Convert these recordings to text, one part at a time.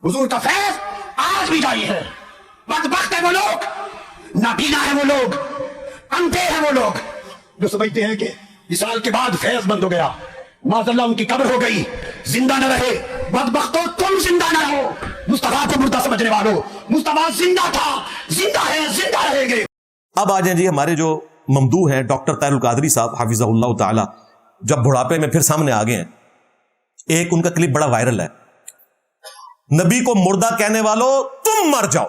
حضور کا فیض آج بھی جاری ہے. بدبخت ہے وہ لوگ, نابینا ہے وہ لوگ, اندھے ہیں وہ لوگ جو سمجھتے ہیں کہ وصال کے بعد فیض بند ہو گیا, معاذ اللہ ان کی قبر ہو گئی, زندہ نہ رہے. بدبختو تم زندہ نہ رہو, مصطفیٰ کو مردہ سمجھنے والو. مصطفیٰ زندہ تھا, زندہ ہے, زندہ رہیں گے. اب آ جائیں جی ہمارے جو ممدوح ہیں ڈاکٹر طاہر القادری صاحب حفظہ اللہ تعالی, جب بڑھاپے میں پھر سامنے آ گئے ہیں. ایک ان کا کلپ بڑا وائرل ہے, نبی کو مردہ کہنے والوں تم مر جاؤ,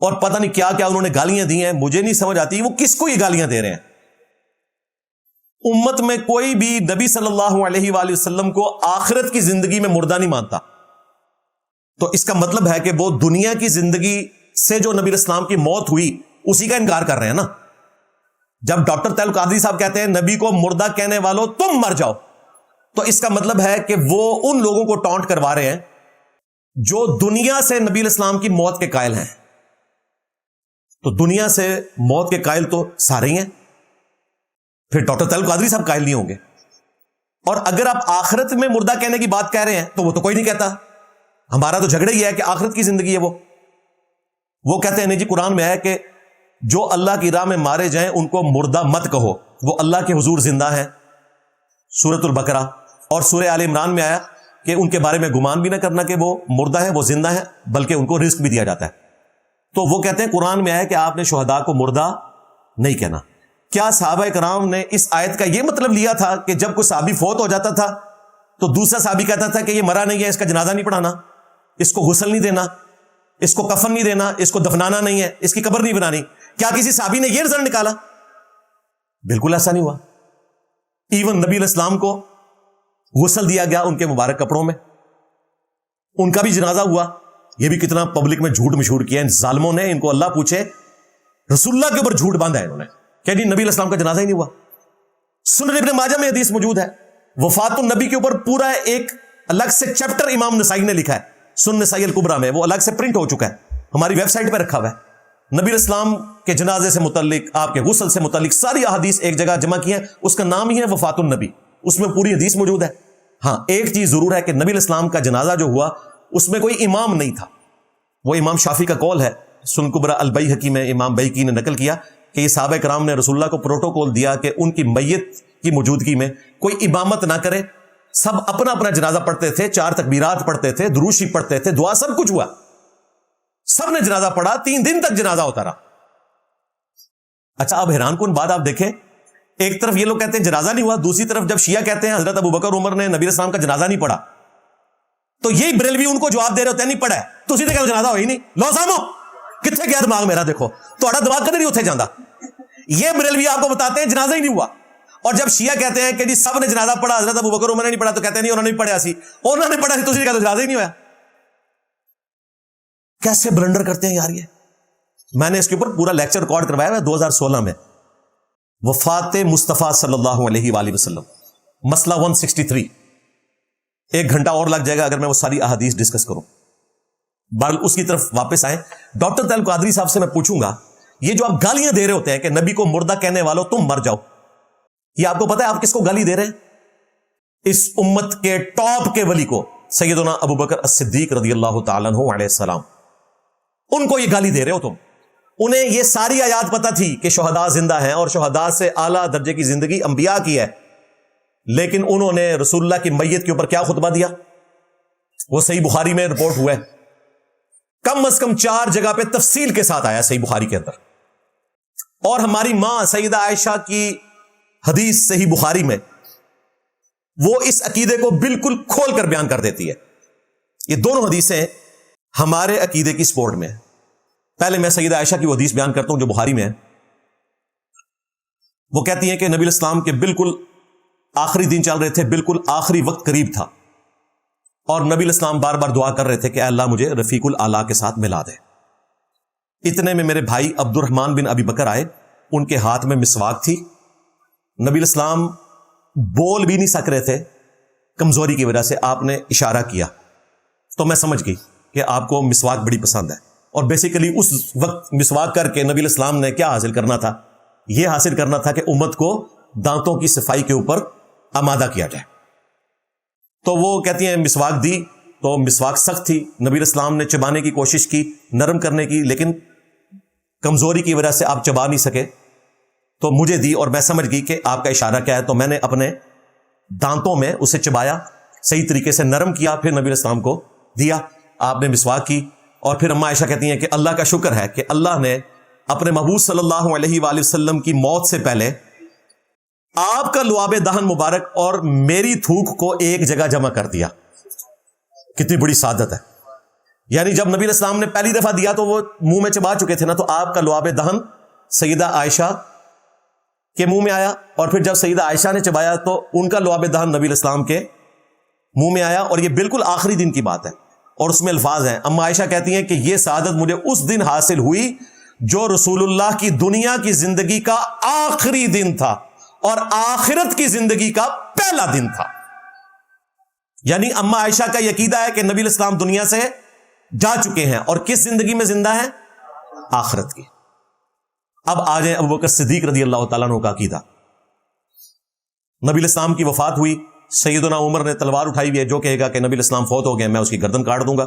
اور پتہ نہیں کیا کیا انہوں نے گالیاں دی ہیں. مجھے نہیں سمجھ آتی وہ کس کو یہ گالیاں دے رہے ہیں. امت میں کوئی بھی نبی صلی اللہ علیہ وآلہ وسلم کو آخرت کی زندگی میں مردہ نہیں مانتا, تو اس کا مطلب ہے کہ وہ دنیا کی زندگی سے جو نبی اسلام کی موت ہوئی اسی کا انکار کر رہے ہیں نا. جب ڈاکٹر طاہر القادری صاحب کہتے ہیں نبی کو مردہ کہنے والوں تم مر جاؤ, تو اس کا مطلب ہے کہ وہ ان لوگوں کو ٹانٹ کروا رہے ہیں جو دنیا سے نبی اسلام کی موت کے قائل ہیں. تو دنیا سے موت کے قائل تو سارے ہی ہیں, پھر ڈاکٹر طاہر القادری صاحب قائل نہیں ہوں گے. اور اگر آپ آخرت میں مردہ کہنے کی بات کہہ رہے ہیں تو وہ تو کوئی نہیں کہتا. ہمارا تو جھگڑا ہی ہے کہ آخرت کی زندگی ہے. وہ کہتے ہیں نہیں جی قرآن میں ہے کہ جو اللہ کی راہ میں مارے جائیں ان کو مردہ مت کہو, وہ اللہ کے حضور زندہ ہیں, سورۃ البقرہ. اور سورہ آل عمران میں آیا کہ ان کے بارے میں گمان بھی نہ کرنا کہ وہ مردہ ہیں, وہ زندہ ہیں, بلکہ ان کو رزق بھی دیا جاتا ہے. تو وہ کہتے ہیں قرآن میں آیا کہ آپ نے شہداء کو مردہ نہیں کہنا. کیا صحابہ کرام نے اس آیت کا یہ مطلب لیا تھا کہ جب کوئی صحابی فوت ہو جاتا تھا تو دوسرا صحابی کہتا تھا کہ یہ مرا نہیں ہے, اس کا جنازہ نہیں پڑھانا, اس کو غسل نہیں دینا, اس کو کفن نہیں دینا, اس کو دفنانا نہیں ہے, اس کی قبر نہیں بنانی؟ کیا کسی صحابی نے یہ رزلٹ نکالا؟ بالکل ایسا نہیں ہوا. ایون نبی علیہ السلام کو غسل دیا گیا ان کے مبارک کپڑوں میں, ان کا بھی جنازہ ہوا. یہ بھی کتنا پبلک میں جھوٹ مشہور کیا ان ظالموں نے. ان کو اللہ پوچھے, رسول اللہ کے اوپر جھوٹ باندھا ہے انہوں نے کہ جی نبی علیہ السلام کا جنازہ ہی نہیں ہوا. سنن ابن ماجہ میں حدیث موجود ہے, وفات النبی کے اوپر پورا ایک الگ سے چیپٹر امام نسائی نے لکھا ہے سنن نسائی الکبریٰ میں, وہ الگ سے پرنٹ ہو چکا ہے, ہماری ویب سائٹ پہ رکھا ہوا ہے. نبی علیہ السلام کے جنازے سے متعلق, آپ کے غسل سے متعلق ساری احادیث ایک جگہ جمع کی ہیں, اس کا نام ہی ہے وفات النبی, اس میں پوری حدیث موجود ہے. ہاں ایک چیز ضرور ہے کہ نبی علیہ السلام کا جنازہ جو ہوا اس میں کوئی امام نہیں تھا. وہ امام شافعی کا قول ہے, سنن کبریٰ البیہقی میں امام بیہقی نے نقل کیا کہ یہ صحابہ کرام نے رسول اللہ کو پروٹوکول دیا کہ ان کی میت کی موجودگی میں کوئی امامت نہ کرے, سب اپنا اپنا جنازہ پڑھتے تھے, 4 تکبیرات پڑھتے تھے, درود شریف پڑھتے تھے, دعا سب کچھ ہوا, سب نے جنازہ پڑھا, 3 دن تک جنازہ ہوتا رہا. اچھا اب حیران کن بات آپ دیکھیں, ایک طرف یہ لوگ کہتے ہیں جنازہ نہیں ہوا, دوسری طرف جب شیعہ کہتے ہیں حضرت ابوبکر عمر نے نبی علیہ السلام کا جنازہ نہیں پڑھا, تو یہی بریلوی ان کو جواب دے رہے ہوتے ہیں نہیں پڑھا ہے تو اسی طرح جنازہ ہو ہی نہیں. لو سامو کتنے گیا دماغ میرا, دیکھو تھوڑا دماغ کدھر نہیں اتنے جاندہ. یہ بریلوی آپ کو بتاتے ہیں جنازہ ہی نہیں ہوا, اور جب شیعہ کہتے ہیں کہ جی سب نے جنازہ پڑھا, حضرت ابوبکر عمر نے نہیں پڑھا, تو کہتے ہیں نہیں انہوں نے نہیں پڑھا سی, انہوں نے پڑھا سی تو اسی طرح جنازہ ہی نہیں ہوا. کیسے بلنڈر کرتے ہیں یار یہ. میں نے اس کے اوپر پورا لیکچر ریکارڈ کروایا ہے 2016 میں, وفات مصطفیٰ صلی اللہ علیہ وآلہ وسلم, مسئلہ 163. 1 گھنٹہ اور لگ جائے گا اگر میں وہ ساری احادیث ڈسکس کروں. بہرحال اس کی طرف واپس آئیں. ڈاکٹر طاہر القادری صاحب سے میں پوچھوں گا, یہ جو آپ گالیاں دے رہے ہوتے ہیں کہ نبی کو مردہ کہنے والوں تم مر جاؤ, یہ آپ کو پتا ہے آپ کس کو گالی دے رہے ہیں؟ اس امت کے ٹاپ کے ولی کو, سیدنا ابوبکر الصدیق رضی اللہ تعالیٰ عنہ علیہ السلام, ان کو یہ گالی دے رہے ہو تم. انہیں یہ ساری آیات پتہ تھی کہ شہداء زندہ ہیں اور شہداء سے اعلیٰ درجے کی زندگی انبیاء کی ہے, لیکن انہوں نے رسول اللہ کی میت کے اوپر کیا خطبہ دیا؟ وہ صحیح بخاری میں رپورٹ ہوا ہے, کم از کم 4 جگہ پہ تفصیل کے ساتھ آیا صحیح بخاری کے اندر. اور ہماری ماں سیدہ عائشہ کی حدیث صحیح بخاری میں وہ اس عقیدے کو بالکل کھول کر بیان کر دیتی ہے. یہ دونوں حدیثیں ہمارے عقیدے کی سپورٹ میں ہیں. پہلے میں سیدہ عائشہ کی وہ حدیث بیان کرتا ہوں جو بخاری میں ہے. وہ کہتی ہیں کہ نبی الاسلام کے بالکل آخری دن چل رہے تھے, بالکل آخری وقت قریب تھا, اور نبی الاسلام بار بار دعا کر رہے تھے کہ اے اللہ مجھے رفیق الاعلیٰ کے ساتھ ملا دے. اتنے میں میرے بھائی عبد الرحمن بن ابی بکر آئے, ان کے ہاتھ میں مسواک تھی. نبی الاسلام بول بھی نہیں سک رہے تھے کمزوری کی وجہ سے, آپ نے اشارہ کیا تو میں سمجھ گئی کہ آپ کو مسواک بڑی پسند ہے. اور بیسیکلی اس وقت مسواک کر کے نبی الاسلام نے کیا حاصل کرنا تھا؟ یہ حاصل کرنا تھا کہ امت کو دانتوں کی صفائی کے اوپر آمادہ کیا جائے. تو وہ کہتی ہیں مسواک دی, تو مسواک سخت تھی، نبی علیہ السلام نے چبانے کی کوشش کی، نرم کرنے کی، لیکن کمزوری کی وجہ سے آپ چبا نہیں سکے، تو مجھے دی اور میں سمجھ گئی کہ آپ کا اشارہ کیا ہے، تو میں نے اپنے دانتوں میں اسے چبایا، صحیح طریقے سے نرم کیا، پھر نبی علیہ السلام کو دیا، آپ نے مسواک کی۔ اور پھر اماں عائشہ کہتی ہیں کہ اللہ کا شکر ہے کہ اللہ نے اپنے محبوب صلی اللہ علیہ وآلہ وسلم کی موت سے پہلے آپ کا لعاب دہن مبارک اور میری تھوک کو ایک جگہ جمع کر دیا۔ کتنی بڑی سعادت ہے، یعنی جب نبی علیہ السلام نے پہلی دفعہ دیا تو وہ منہ میں چبا چکے تھے نا، تو آپ کا لعاب دہن سیدہ عائشہ کے منہ میں آیا، اور پھر جب سیدہ عائشہ نے چبایا تو ان کا لعاب دہن نبی علیہ السلام کے منہ میں آیا، اور یہ بالکل آخری دن کی بات ہے، اور اس میں الفاظ ہیں، اما عائشہ کہتی ہیں کہ یہ سعادت مجھے اس دن حاصل ہوئی جو رسول اللہ کی دنیا کی زندگی کا آخری دن تھا اور آخرت کی زندگی کا پہلا دن تھا۔ یعنی اما عائشہ کا یہ عقیدہ ہے کہ نبی علیہ السلام دنیا سے جا چکے ہیں، اور کس زندگی میں زندہ ہیں؟ آخرت کی۔ اب آ جائیں ابو بکر صدیق رضی اللہ تعالیٰ عنہ کا عقیدہ۔ نبی علیہ السلام کی وفات ہوئی، سیدنا عمر نے تلوار اٹھائی ہوئی ہے، جو کہے گا کہ نبی علیہ السلام فوت ہو گئے میں اس کی گردن کاٹ دوں گا۔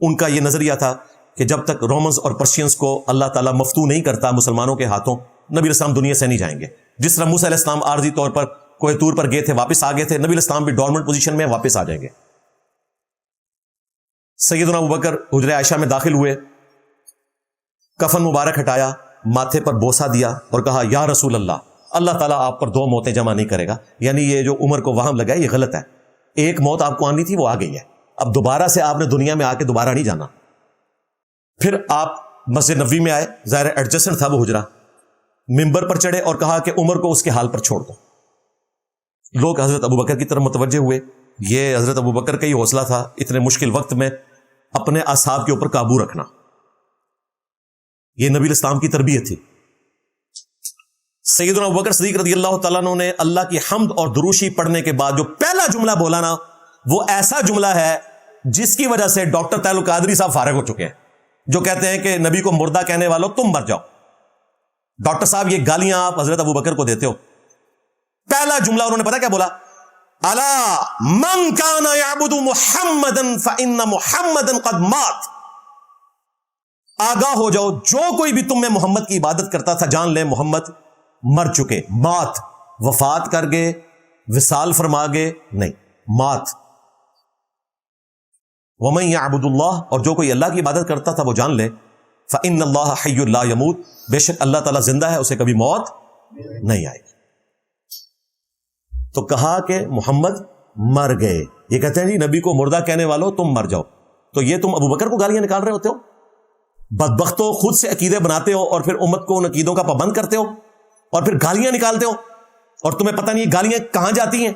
ان کا یہ نظریہ تھا کہ جب تک رومنز اور پرشینز کو اللہ تعالیٰ مفتو نہیں کرتا مسلمانوں کے ہاتھوں، نبی علیہ السلام دنیا سے نہیں جائیں گے۔ جس طرح موسیٰ علیہ السلام عارضی طور پر کوہ طور پر گئے تھے، واپس آ گئے تھے، نبی علیہ السلام بھی ڈورمنٹ پوزیشن میں واپس آ جائیں گے۔ سیدنا ابوبکر حجرہ عائشہ میں داخل ہوئے، کفن مبارک ہٹایا، ماتھے پر بوسہ دیا اور کہا یا رسول اللہ، اللہ تعالیٰ آپ پر دو موتیں جمع نہیں کرے گا۔ یعنی یہ جو عمر کو وہم لگا ہے یہ غلط ہے، ایک موت آپ کو آنی تھی وہ آ گئی ہے، اب دوبارہ سے آپ نے دنیا میں آ کے دوبارہ نہیں جانا۔ پھر آپ مسجد نبوی میں آئے، ظاہر ایڈجسٹنٹ تھا وہ حجرہ، ممبر پر چڑھے اور کہا کہ عمر کو اس کے حال پر چھوڑ دو۔ لوگ حضرت ابوبکر کی طرف متوجہ ہوئے، یہ حضرت ابوبکر کا ہی حوصلہ تھا اتنے مشکل وقت میں اپنے اعصاب کے اوپر قابو رکھنا، یہ نبی علیہ السلام کی تربیت تھی۔ سیدنا ابوبکر صدیق رضی اللہ تعالیٰ عنہ نے اللہ کی حمد اور دروشی پڑھنے کے بعد جو پہلا جملہ بولا نا، وہ ایسا جملہ ہے جس کی وجہ سے ڈاکٹر طاہر القادری صاحب فارغ ہو چکے ہیں، جو کہتے ہیں کہ نبی کو مردہ کہنے والوں تم مر جاؤ۔ ڈاکٹر صاحب یہ گالیاں آپ حضرت ابوبکر کو دیتے ہو۔ پہلا جملہ انہوں نے پتا کیا بولا؟ الا من کان یعبد محمدا فان محمدا قد مات، آگاہ ہو جاؤ جو کوئی بھی تم میں محمد کی عبادت کرتا تھا جان لے محمد مر چکے۔ مات، وفات کر گئے، وصال فرما گئے، نہیں، مات۔ ومن یعبد اللہ، اور جو کوئی اللہ کی عبادت کرتا تھا وہ جان لے فإن اللہ حی لا یموت، بے شک اللہ تعالیٰ زندہ ہے، اسے کبھی موت نہیں آئے گی۔ تو کہا کہ محمد مر گئے، یہ کہتے ہیں جی نبی کو مردہ کہنے والوں تم مر جاؤ، تو یہ تم ابوبکر کو گالیاں نکال رہے ہوتے ہو، بدبختو، خود سے عقیدے بناتے ہو اور پھر امت کو ان عقیدوں کا پابند کرتے ہو اور پھر گالیاں نکالتے ہو، اور تمہیں پتہ نہیں گالیاں کہاں جاتی ہیں۔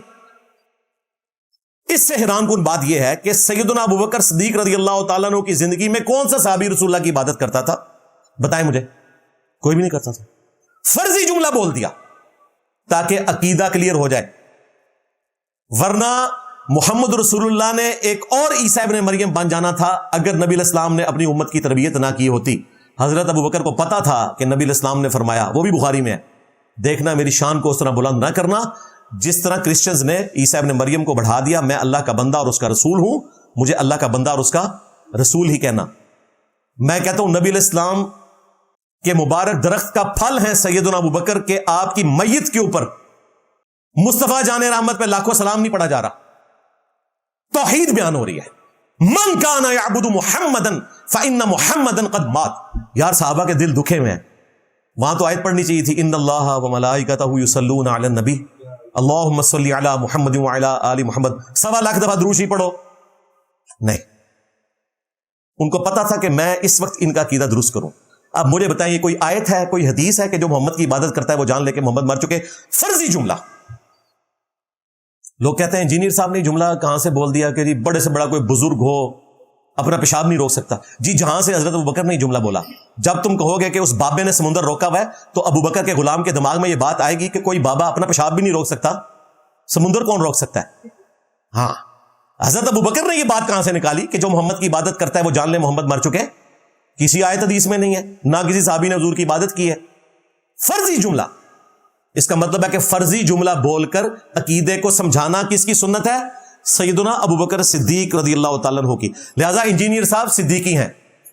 اس سے حیران کن بات یہ ہے کہ سیدنا ابوبکر صدیق رضی اللہ تعالیٰ عنہ کی زندگی میں کون سا صحابی رسول اللہ کی عبادت کرتا تھا؟ بتائیں مجھے، کوئی بھی نہیں کرتا تھا۔ فرضی جملہ بول دیا تاکہ عقیدہ کلیئر ہو جائے، ورنہ محمد رسول اللہ نے ایک اور عیسیٰ ابن مریم بن جانا تھا اگر نبی علیہ السلام نے اپنی امت کی تربیت نہ کی ہوتی۔ حضرت ابوبکر کو پتا تھا کہ نبی علیہ السلام نے فرمایا، وہ بھی بخاری میں ہے، دیکھنا میری شان کو اس طرح بلند نہ کرنا جس طرح کرسچنز نے عیسیٰ ابن مریم کو بڑھا دیا، میں اللہ کا بندہ اور اس کا رسول ہوں، مجھے اللہ کا بندہ اور اس کا رسول ہی کہنا۔ میں کہتا ہوں نبی علیہ السلام کے مبارک درخت کا پھل ہیں سیدنا ابوبکر کے آپ کی میت کے اوپر مصطفیٰ جان رحمت پہ لاکھوں سلام نہیں پڑھا جا رہا، توحید بیان ہو رہی ہے۔ من کان یعبد محمدا فإن محمدا قد مات۔ یار صحابہ کے دل دکھے ہوئے ہیں، وہاں تو آیت پڑھنی چاہیے تھی ان اللہ وملائکتہ یصلون علی النبی اللہم صلی علی محمد وعلی آل محمد، 1.25 لاکھ دفعہ دروشی پڑھو، نہیں، ان کو پتا تھا کہ میں اس وقت ان کا عقیدہ درست کروں۔ اب مجھے بتائیں، کوئی آیت ہے، کوئی حدیث ہے کہ جو محمد کی عبادت کرتا ہے وہ جان لے کہ محمد مر چکے؟ فرضی جملہ۔ لوگ کہتے ہیں انجینئر صاحب نے جملہ کہاں سے بول دیا کہ جی بڑے سے بڑا کوئی بزرگ ہو اپنا پیشاب نہیں روک سکتا؟ جی جہاں سے حضرت ابوبکر نے جملہ بولا، جب تم کہو گے کہ اس بابے نے سمندر روکا ہوا ہے تو ابوبکر کے غلام کے دماغ میں یہ بات آئے گی کہ کوئی بابا اپنا پیشاب بھی نہیں روک سکتا، سمندر کون روک سکتا ہے؟ ہاں، حضرت ابوبکر نے یہ بات کہاں سے نکالی کہ جو محمد کی عبادت کرتا ہے وہ جان لے محمد مر چکے؟ کسی آیت حدیث میں نہیں ہے، نہ کسی صحابی نے حضور کی عبادت کی ہے۔ فرضی جملہ، اس کا مطلب ہے کہ فرضی جملہ بول کر عقیدے کو سمجھانا کس کی سنت ہے؟ سیدنا ابو بکر صدیق رضی اللہ تعالیٰ عنہ کی. لہذا انجینئر صاحب صدیقی ہیں.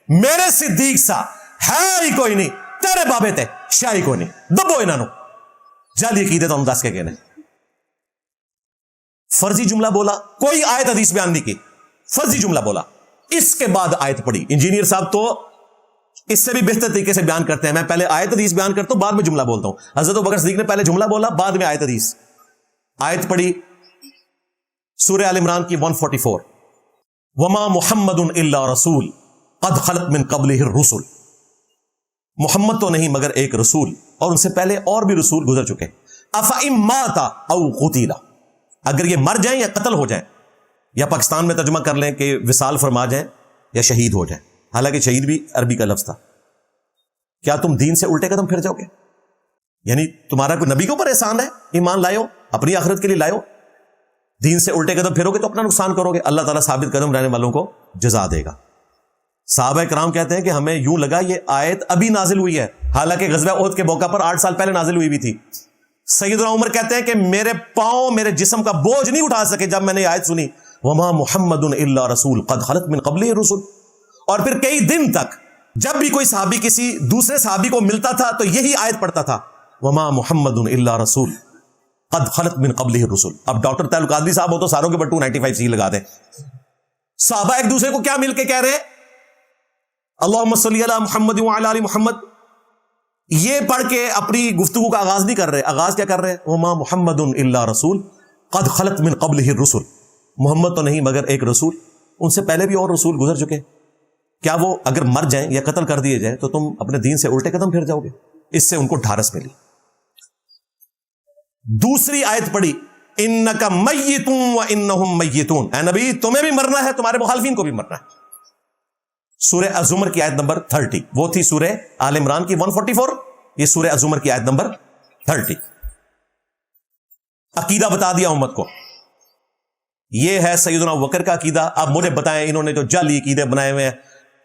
میرے صدیق صاحب ہے ہی کوئی نہیں, تیرے بابے تے شاہی کوئی نہیں, دبو انہاں نو جعلی عقیدے تو ہم دس کے کہنے. فرضی جملہ بولا, کوئی آیت حدیث بیان نہیں کی, فرضی جملہ بولا, اس کے بعد آیت پڑھی. انجینئر صاحب تو اس سے بھی بہتر طریقے سے بیان کرتے ہیں. میں پہلے آیت حدیث بیان کرتا ہوں, بعد میں جملہ بولتا ہوں. حضرت ابو بکر صدیق نے پہلے جملہ بولا, بعد میں آیت حدیث. آیت پڑھی سورہ آل عمران کی 144, وما محمد الا رسول قد خلت من قبلہ الرسل. محمد تو نہیں مگر ایک رسول, اور ان سے پہلے اور بھی رسول گزر چکے. افئن مات او قتل, اگر یہ مر جائیں یا قتل ہو جائیں, یا پاکستان میں ترجمہ کر لیں کہ وصال فرما جائیں یا شہید ہو جائیں. حالانکہ شہید بھی عربی کا لفظ تھا. کیا تم دین سے الٹے قدم پھر جاؤ گے؟ یعنی تمہارا کوئی نبی کے اوپر احسان ہے, ایمان لائے ہو, اپنی آخرت کے لیے لائے ہو, دین سے الٹے قدم پھرو گے تو اپنا نقصان کرو گے. اللہ تعالیٰ ثابت قدم رہنے والوں کو جزا دے گا. صحابہ کرام کہتے ہیں کہ ہمیں یوں لگا یہ آیت ابھی نازل ہوئی ہے, حالانکہ غزوہ احد کے موقع پر 8 سال پہلے نازل ہوئی بھی تھی. سیدنا عمر کہتے ہیں کہ میرے پاؤں میرے جسم کا بوجھ نہیں اٹھا سکے جب میں نے آیت سنی, وما محمد الا رسول قد خلت من قبلہ الرسل. اور پھر کئی دن تک جب بھی کوئی صحابی کسی دوسرے صحابی کو ملتا تھا تو یہی آیت پڑھتا تھا, وما محمد الا رسول قد خلت من قبلہ الرسل. اب ڈاکٹر تعلق قادری صاحب ہو تو ساروں کے اوپر 295 سی لگا دیں. صحابہ ایک دوسرے کو کیا مل کے کہہ رہے ہیں, اللہم صلی علی محمد وعلی آل محمد. یہ پڑھ کے اپنی گفتگو کا آغاز نہیں کر رہے. آغاز کیا کر رہے ہیں, وما محمد الا رسول قد خلت من قبلہ الرسل. محمد تو نہیں مگر ایک رسول, ان سے پہلے بھی اور رسول گزر چکے. کیا وہ اگر مر جائیں یا قتل کر دیے جائیں تو تم اپنے دین سے الٹے قدم پھر جاؤ گے؟ اس سے ان کو ڈھارس ملی. دوسری آیت پڑھی, انک میت وانہم میتون. اے نبی تمہیں بھی مرنا ہے, تمہارے مخالفین کو بھی مرنا ہے. سورہ الزمر کی آیت نمبر 30. وہ تھی سورہ آل عمران کی 144, یہ سورہ الزمر کی آیت نمبر 30. عقیدہ بتا دیا امت کو, یہ ہے سیدنا ابوبکر کا عقیدہ. اب مجھے بتائیں, انہوں نے جو جعلی عقیدے بنائے ہوئے ہیں,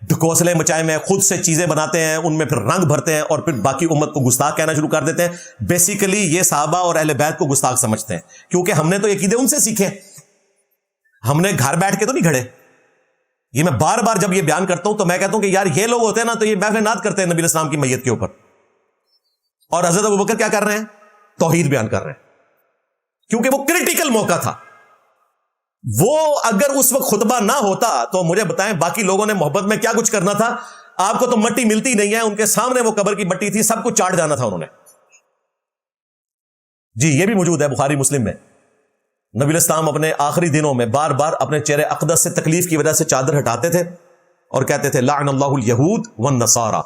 ڈھکوسلے مچائے ہوئے ہیں, خود سے چیزیں بناتے ہیں, ان میں پھر رنگ بھرتے ہیں اور پھر باقی امت کو گستاخ کہنا شروع کر دیتے ہیں. بیسیکلی یہ صحابہ اور اہل بیت کو گستاخ سمجھتے ہیں, کیونکہ ہم نے تو یہ عقیدے ان سے سیکھے, ہم نے گھر بیٹھ کے تو نہیں گھڑے. یہ میں بار بار جب یہ بیان کرتا ہوں تو میں کہتا ہوں کہ یار یہ لوگ ہوتے ہیں نا تو یہ محفل نعت کرتے ہیں نبی اسلام کی میت کے اوپر, اور حضرت ابوبکر کیا کر رہے ہیں, توحید بیان کر رہے ہیں, کیونکہ وہ کریٹیکل موقع تھا. وہ اگر اس وقت خطبہ نہ ہوتا تو مجھے بتائیں باقی لوگوں نے محبت میں کیا کچھ کرنا تھا. آپ کو تو مٹی ملتی نہیں ہے, ان کے سامنے وہ قبر کی مٹی تھی, سب کچھ چاٹ جانا تھا انہوں نے. جی یہ بھی موجود ہے بخاری مسلم میں. نبی الاسلام اپنے آخری دنوں میں بار بار اپنے چہرے اقدس سے تکلیف کی وجہ سے چادر ہٹاتے تھے اور کہتے تھے, لعن اللہ الیہود والنصارى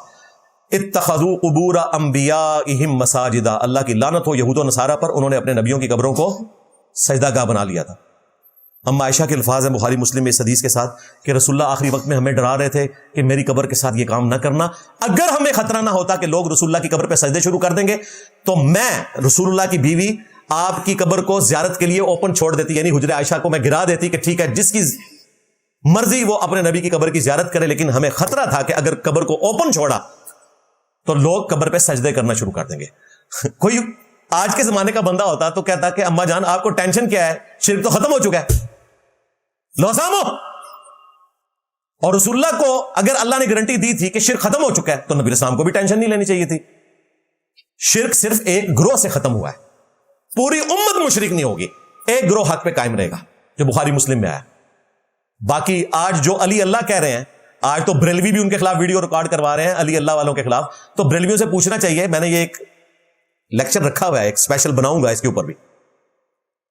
اتخذوا قبور انبیائہم مساجدا. اللہ کی لعنت ہو یہود و نصارہ پر, انہوں نے اپنے نبیوں کی قبروں کو سجدہ گاہ بنا لیا تھا. اما عائشہ کے الفاظ ہیں بخاری مسلم میں اس حدیث کے ساتھ کہ رسول اللہ آخری وقت میں ہمیں ڈرا رہے تھے کہ میری قبر کے ساتھ یہ کام نہ کرنا. اگر ہمیں خطرہ نہ ہوتا کہ لوگ رسول اللہ کی قبر پہ سجدے شروع کر دیں گے تو میں رسول اللہ کی بیوی آپ کی قبر کو زیارت کے لیے اوپن چھوڑ دیتی, یعنی حجرہ عائشہ کو میں گرا دیتی کہ ٹھیک ہے جس کی مرضی وہ اپنے نبی کی قبر کی زیارت کرے, لیکن ہمیں خطرہ تھا کہ اگر قبر کو اوپن چھوڑا تو لوگ قبر پہ سجدے کرنا شروع کر دیں گے. کوئی آج کے زمانے کا بندہ ہوتا تو کہتا کہ اماں جان آپ کو ٹینشن کیا ہے, شرک تو ختم ہو چکا ہے, لو سامو. اور رسول اللہ کو اگر اللہ نے گارنٹی دی تھی کہ شرک ختم ہو چکا ہے تو نبی اسلام کو بھی ٹینشن نہیں لینی چاہیے تھی. شرک صرف ایک گروہ سے ختم ہوا ہے, پوری امت مشرک نہیں ہوگی, ایک گروہ حق پہ قائم رہے گا جو بخاری مسلم میں آیا. باقی آج جو علی اللہ کہہ رہے ہیں, آج تو بریلوی بھی ان کے خلاف ویڈیو ریکارڈ کروا رہے ہیں علی اللہ والوں کے خلاف. تو بریلویوں سے پوچھنا چاہیے, میں نے یہ ایک لیکچر رکھا ہوا ہے, ایک اسپیشل بناؤں گا اس کے اوپر بھی,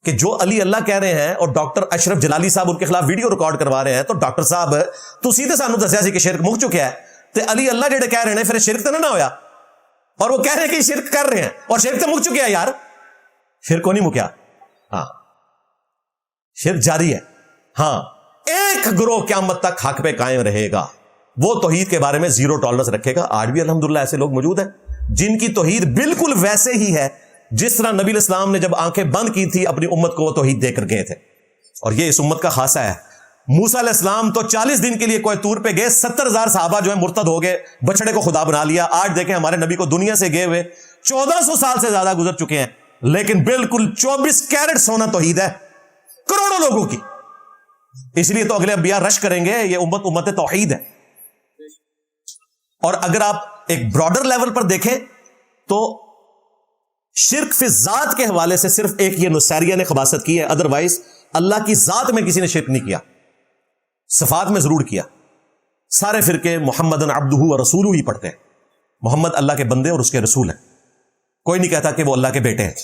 کہ جو علی اللہ کہہ رہے ہیں اور ڈاکٹر اشرف جلالی صاحب ان کے خلاف ویڈیو ریکارڈ کروا رہے ہیں, تو ڈاکٹر صاحب تو سیدھے سانو دسیا سی کہ شرک مک چکا ہے, تے علی اللہ جڑے کہہ رہے ہیں پھر شرک تو نہ ہویا, اور وہ کہہ رہے ہیں کہ شرک کر رہے ہیں اور شرک تو مک چکے ہیں. یار شرک کو نہیں مکیا, ہاں شرک جاری ہے. ہاں ایک گروہ قیامت تک حق پہ قائم رہے گا, وہ توحید کے بارے میں زیرو ٹالرنس رکھے گا. آج بھی الحمدللہ ایسے لوگ موجود ہیں جن کی توحید بالکل ویسے ہی ہے جس طرح نبی الاسلام نے جب آنکھیں بند کی تھی اپنی امت کو وہ توحید دے کر گئے تھے. اور یہ اس امت کا خاصہ ہے. موسیٰ علیہ السلام تو 40 دن کے لیے کوہ طور پہ گئے, 70,000 صحابہ جو ہیں مرتد ہو گئے, بچڑے کو خدا بنا لیا. آج دیکھیں ہمارے نبی کو دنیا سے گئے ہوئے 1400 سال سے زیادہ گزر چکے ہیں, لیکن بالکل 24 کیرٹ سونا توحید ہے کروڑوں لوگوں کی. اس لیے تو اگلے انبیاء رش کریں گے، یہ امت توحید ہے. اور اگر آپ ایک براڈر لیول پر دیکھیں تو شرک فی ذات کے حوالے سے صرف ایک یہ نصیریہ نے خباثت کی ہے، ادروائز اللہ کی ذات میں کسی نے شرک نہیں کیا. صفات میں ضرور کیا. سارے فرقے محمد عبدہ و رسولہ ہی پڑھتے ہیں، محمد اللہ کے بندے اور اس کے رسول ہیں. کوئی نہیں کہتا کہ وہ اللہ کے بیٹے ہیں،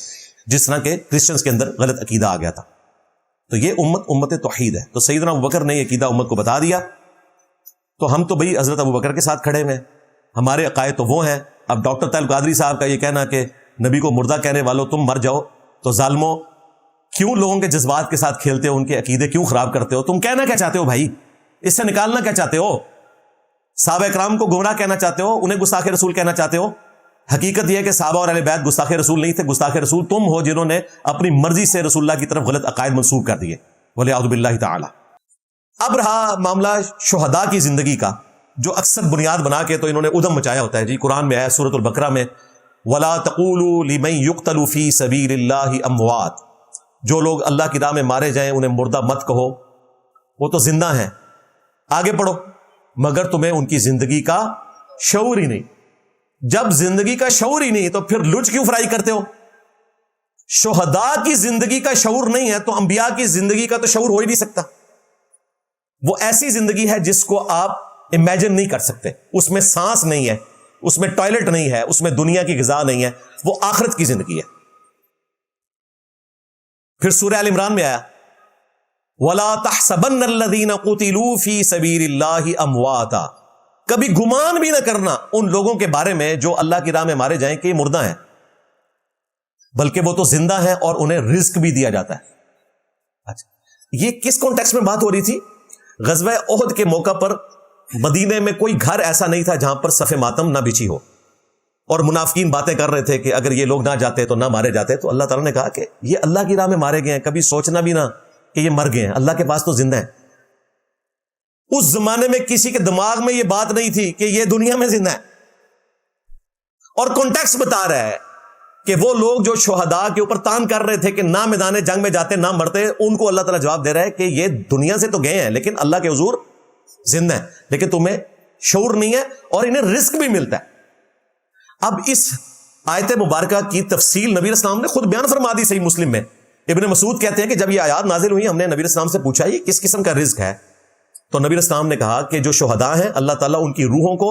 جس طرح کہ کرسچنز کے اندر غلط عقیدہ آ گیا تھا. تو یہ امت توحید ہے. تو سیدنا ابوبکر نے یہ عقیدہ امت کو بتا دیا. تو ہم تو بھئی حضرت ابوبکر کے ساتھ کھڑے ہوئے، ہمارے عقائد تو وہ ہیں. اب ڈاکٹر طیب قادری صاحب کا یہ کہنا کہ نبی کو مردہ کہنے والوں تم مر جاؤ، تو ظالموں کیوں لوگوں کے جذبات کے ساتھ کھیلتے ہو، ان کے عقیدے کیوں خراب کرتے ہو؟ تم کہنا کیا چاہتے ہو بھائی؟ اس سے نکالنا کیا چاہتے ہو؟ صحابہ کرام کو گمراہ کہنا چاہتے ہو، انہیں گستاخ رسول کہنا چاہتے ہو؟ حقیقت یہ ہے کہ صحابہ اور اہل بیت گستاخ رسول نہیں تھے. گستاخ رسول تم ہو جنہوں نے اپنی مرضی سے رسول اللہ کی طرف غلط عقائد منسوب کر دیے، وَلِعَوْذُ بِاللَّهِ تعالی. اب رہا معاملہ شہداء کی زندگی کا، جو اکثر بنیاد بنا کے تو انہوں نے ادھم مچایا ہوتا ہے. جی قرآن میں آیا سورۃ البقرہ میں وَلَا تَقُولُوا لِمَن يُقْتَلُ فِي سَبِيلِ اللَّهِ أَمْوَاتٌ، جو لوگ اللہ کی راہ میں مارے جائیں انہیں مردہ مت کہو، وہ تو زندہ ہیں. آگے پڑھو، مگر تمہیں ان کی زندگی کا شعور ہی نہیں. جب زندگی کا شعور ہی نہیں تو پھر لج کیوں فرائی کرتے ہو؟ شہداء کی زندگی کا شعور نہیں ہے تو انبیاء کی زندگی کا تو شعور ہو ہی نہیں سکتا. وہ ایسی زندگی ہے جس کو آپ امیجن نہیں کر سکتے. اس میں سانس نہیں ہے، اس میں ٹوائلٹ نہیں ہے، اس میں دنیا کی غذا نہیں ہے، وہ آخرت کی زندگی ہے. پھر سورہ آل عمران میں آیا وَلَا تَحْسَبَنَّ الَّذِينَ قُتِلُوا فِي سَبِيلِ اللَّهِ أَمْوَاتًا، کبھی گمان بھی نہ کرنا ان لوگوں کے بارے میں جو اللہ کی راہ میں مارے جائیں کہ یہ مردہ ہیں، بلکہ وہ تو زندہ ہیں اور انہیں رزق بھی دیا جاتا ہے. اچھا، یہ کس کانٹیکسٹ میں بات ہو رہی تھی؟ غزوہ احد کے موقع پر مدینے میں کوئی گھر ایسا نہیں تھا جہاں پر صف ماتم نہ بچھی ہو، اور منافقین باتیں کر رہے تھے کہ اگر یہ لوگ نہ جاتے تو نہ مارے جاتے. تو اللہ تعالیٰ نے کہا کہ یہ اللہ کی راہ میں مارے گئے ہیں، کبھی سوچنا بھی نہ کہ یہ مر گئے ہیں، اللہ کے پاس تو زندہ ہیں. اس زمانے میں کسی کے دماغ میں یہ بات نہیں تھی کہ یہ دنیا میں زندہ ہے. اور کانٹیکسٹ بتا رہا ہے کہ وہ لوگ جو شہداء کے اوپر تان کر رہے تھے کہ نہ میدان جنگ میں جاتے نہ مرتے، ان کو اللہ تعالیٰ جواب دے رہا ہے کہ یہ دنیا سے تو گئے ہیں لیکن اللہ کے حضور زندہ ہیں، لیکن تمہیں شعور نہیں ہے اور انہیں رزق بھی ملتا ہے. اب اس آیت مبارکہ کی تفصیل نبی اسلام نے خود بیان فرما دی صحیح مسلم میں. ابن مسعود کہتے ہیں کہ جب یہ آیات نازل ہوئی ہم نے نبی اسلام سے پوچھا یہ کس قسم کا رزق ہے؟ تو نبی اسلام نے کہا کہ جو شہداء ہیں اللہ تعالیٰ ان کی روحوں کو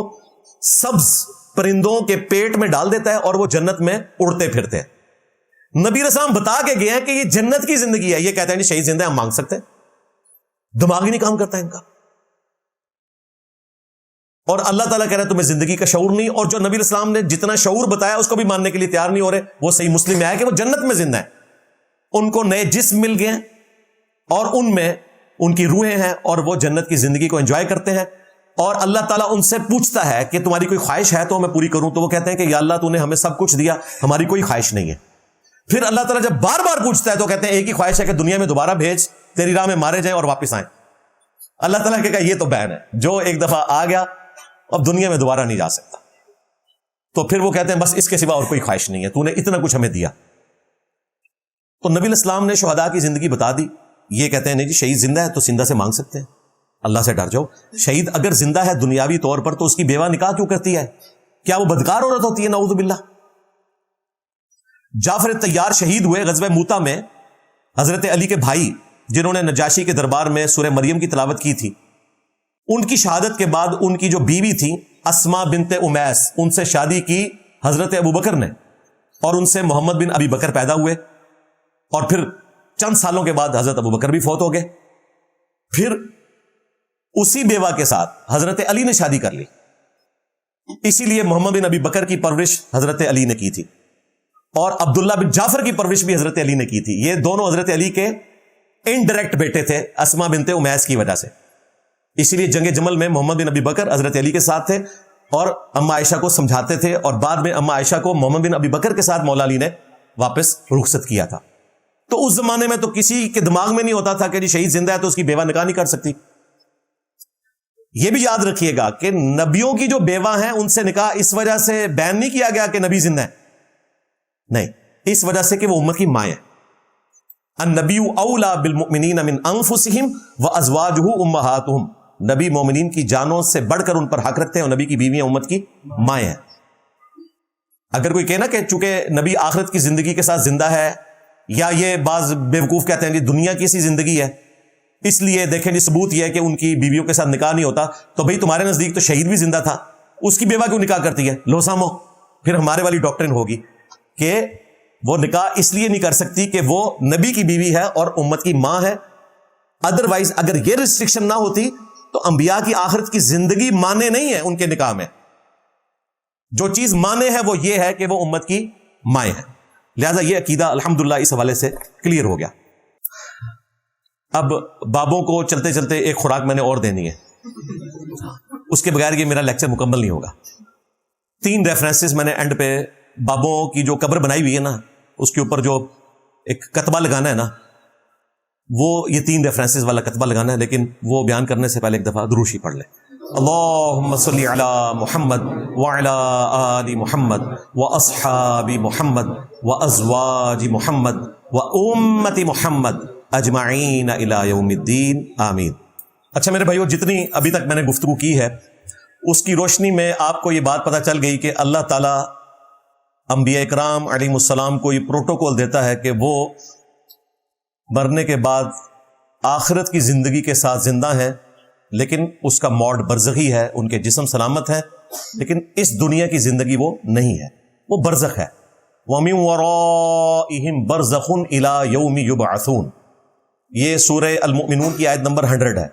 سبز پرندوں کے پیٹ میں ڈال دیتا ہے اور وہ جنت میں اڑتے پھرتے ہیں. نبی اسلام بتا کے گئے ہیں کہ یہ جنت کی زندگی ہے. یہ کہتے ہیں شہید زندہ ہم مانگ سکتے ہیں؟ دماغ ہی نہیں کام کرتا ہے ان کا. اور اللہ تعالیٰ کہہ رہا ہے تمہیں زندگی کا شعور نہیں، اور جو نبی اسلام نے جتنا شعور بتایا اس کو بھی ماننے کے لیے تیار نہیں ہو رہے. وہ صحیح مسلم میں آیا کہ وہ جنت میں زندہ ہے، ان کو نئے جسم مل گئے ہیں اور ان میں ان کی روحیں ہیں اور وہ جنت کی زندگی کو انجوائے کرتے ہیں. اور اللہ تعالیٰ ان سے پوچھتا ہے کہ تمہاری کوئی خواہش ہے تو میں پوری کروں، تو وہ کہتے ہیں کہ یا اللہ تو نے ہمیں سب کچھ دیا، ہماری کوئی خواہش نہیں ہے. پھر اللہ تعالیٰ جب بار بار پوچھتا ہے تو کہتے ہیں ایک ہی خواہش ہے کہ دنیا میں دوبارہ بھیج، تیری راہ میں مارے جائیں اور واپس آئیں. اللہ تعالیٰ کہے گا یہ تو بین ہے، جو ایک دفعہ آ گیا اب دنیا میں دوبارہ نہیں جا سکتا. تو پھر وہ کہتے ہیں بس اس کے سوا اور کوئی خواہش نہیں ہے، تو نے اتنا کچھ ہمیں دیا. تو نبی الاسلام نے شہداء کی زندگی بتا دی. یہ کہتے ہیں نہیں جی شہید زندہ ہے تو زندہ سے مانگ سکتے ہیں، اللہ سے ڈر جاؤ. شہید اگر زندہ ہے دنیاوی طور پر تو اس کی بیوہ نکاح کیوں کرتی ہے؟ کیا وہ بدکار عورت ہوتی ہے؟ نعوذ باللہ. جعفر طیار شہید ہوئے غزوہ موتا میں. حضرت علی کے بھائی جنہوں نے نجاشی کے دربار میں سورہ مریم کی تلاوت کی تھی، ان کی شہادت کے بعد ان کی جو بیوی تھی اسما بنت امیس، ان سے شادی کی حضرت ابوبکر نے، اور ان سے محمد بن ابی بکر پیدا ہوئے. اور پھر چند سالوں کے بعد حضرت ابوبکر بھی فوت ہو گئے. پھر اسی بیوہ کے ساتھ حضرت علی نے شادی کر لی. اسی لیے محمد بن ابی بکر کی پرورش حضرت علی نے کی تھی، اور عبداللہ بن جعفر کی پرورش بھی حضرت علی نے کی تھی. یہ دونوں حضرت علی کے انڈائریکٹ بیٹے تھے اسما بنت امیس کی وجہ سے. اسی لیے جنگ جمل میں محمد بن ابی بکر حضرت علی کے ساتھ تھے اور اما عائشہ کو سمجھاتے تھے، اور بعد میں اما عائشہ کو محمد بن ابی بکر کے ساتھ مولا علی نے واپس رخصت کیا تھا. تو اس زمانے میں تو کسی کے دماغ میں نہیں ہوتا تھا کہ جی شہید زندہ ہے تو اس کی بیوہ نکاح نہیں کر سکتی. یہ بھی یاد رکھیے گا کہ نبیوں کی جو بیوہ ہیں ان سے نکاح اس وجہ سے بین نہیں کیا گیا کہ نبی زندہ ہے، نہیں، اس وجہ سے کہ وہ امت کی ماں ہیں. النبی اولا بالمؤمنین من انفسہم وازواجہ امہاتہم، نبی مومنین کی جانوں سے بڑھ کر ان پر حق رکھتے ہیں، اور نبی کی بیویاں امت کی مائیں ہیں۔ اگر کوئی کہنا کہ چونکہ نبی آخرت کی زندگی کے ساتھ زندہ ہے، یا یہ بعض بیوقوف کہتے ہیں کہ دنیا کی سی زندگی ہے، اس لیے دیکھیں جی ثبوت یہ ہے کہ ان کی بیویوں کے ساتھ نکاح نہیں ہوتا، تو بھئی تمہارے نزدیک تو شہید بھی زندہ تھا، اس کی بیوہ کیوں نکاح کرتی ہے؟ لو سامو، پھر ہمارے والی ڈاکٹرن ہوگی کہ وہ نکاح اس لیے نہیں کر سکتی کہ وہ نبی کی بیوی ہے اور امت کی ماں ہے۔ ادروائز اگر یہ ریسٹرکشن نہ ہوتی تو انبیاء کی آخرت کی زندگی مانے نہیں ہے ان کے نکاح میں، جو چیز مانے ہے وہ یہ ہے کہ وہ امت کی مائیں ہیں۔ لہذا یہ عقیدہ الحمدللہ اس حوالے سے کلیئر ہو گیا۔ اب بابوں کو چلتے چلتے ایک خوراک میں نے اور دینی ہے، اس کے بغیر یہ میرا لیکچر مکمل نہیں ہوگا۔ 3 ریفرنسز میں نے اینڈ پہ، بابوں کی جو قبر بنائی ہوئی ہے نا، اس کے اوپر جو ایک کتبہ لگانا ہے نا، وہ یہ 3 ریفرنسز والا کتبہ لگانا ہے، لیکن وہ بیان کرنے سے پہلے ایک دفعہ درود شریف پڑھ لیں۔ اللہم صلی علی محمد وعلی آل محمد واصحاب محمد وازواج محمد وامت محمد اجمعین الی یوم الدین آمین۔ اچھا میرے بھائیو، جتنی ابھی تک میں نے گفتگو کی ہے اس کی روشنی میں آپ کو یہ بات پتہ چل گئی کہ اللہ تعالیٰ انبیاء اکرام علیہ السلام کو یہ پروٹوکول دیتا ہے کہ وہ مرنے کے بعد آخرت کی زندگی کے ساتھ زندہ ہیں، لیکن اس کا موڈ برزخی ہے، ان کے جسم سلامت ہے، لیکن اس دنیا کی زندگی وہ نہیں ہے، وہ برزخ ہے۔ وَمِن وَرَائِهِمْ بَرْزَخٌ إِلَى يَوْمِ يُبْعَثُونَ، یہ سورہ المؤمنون کی آیت نمبر 100 ہے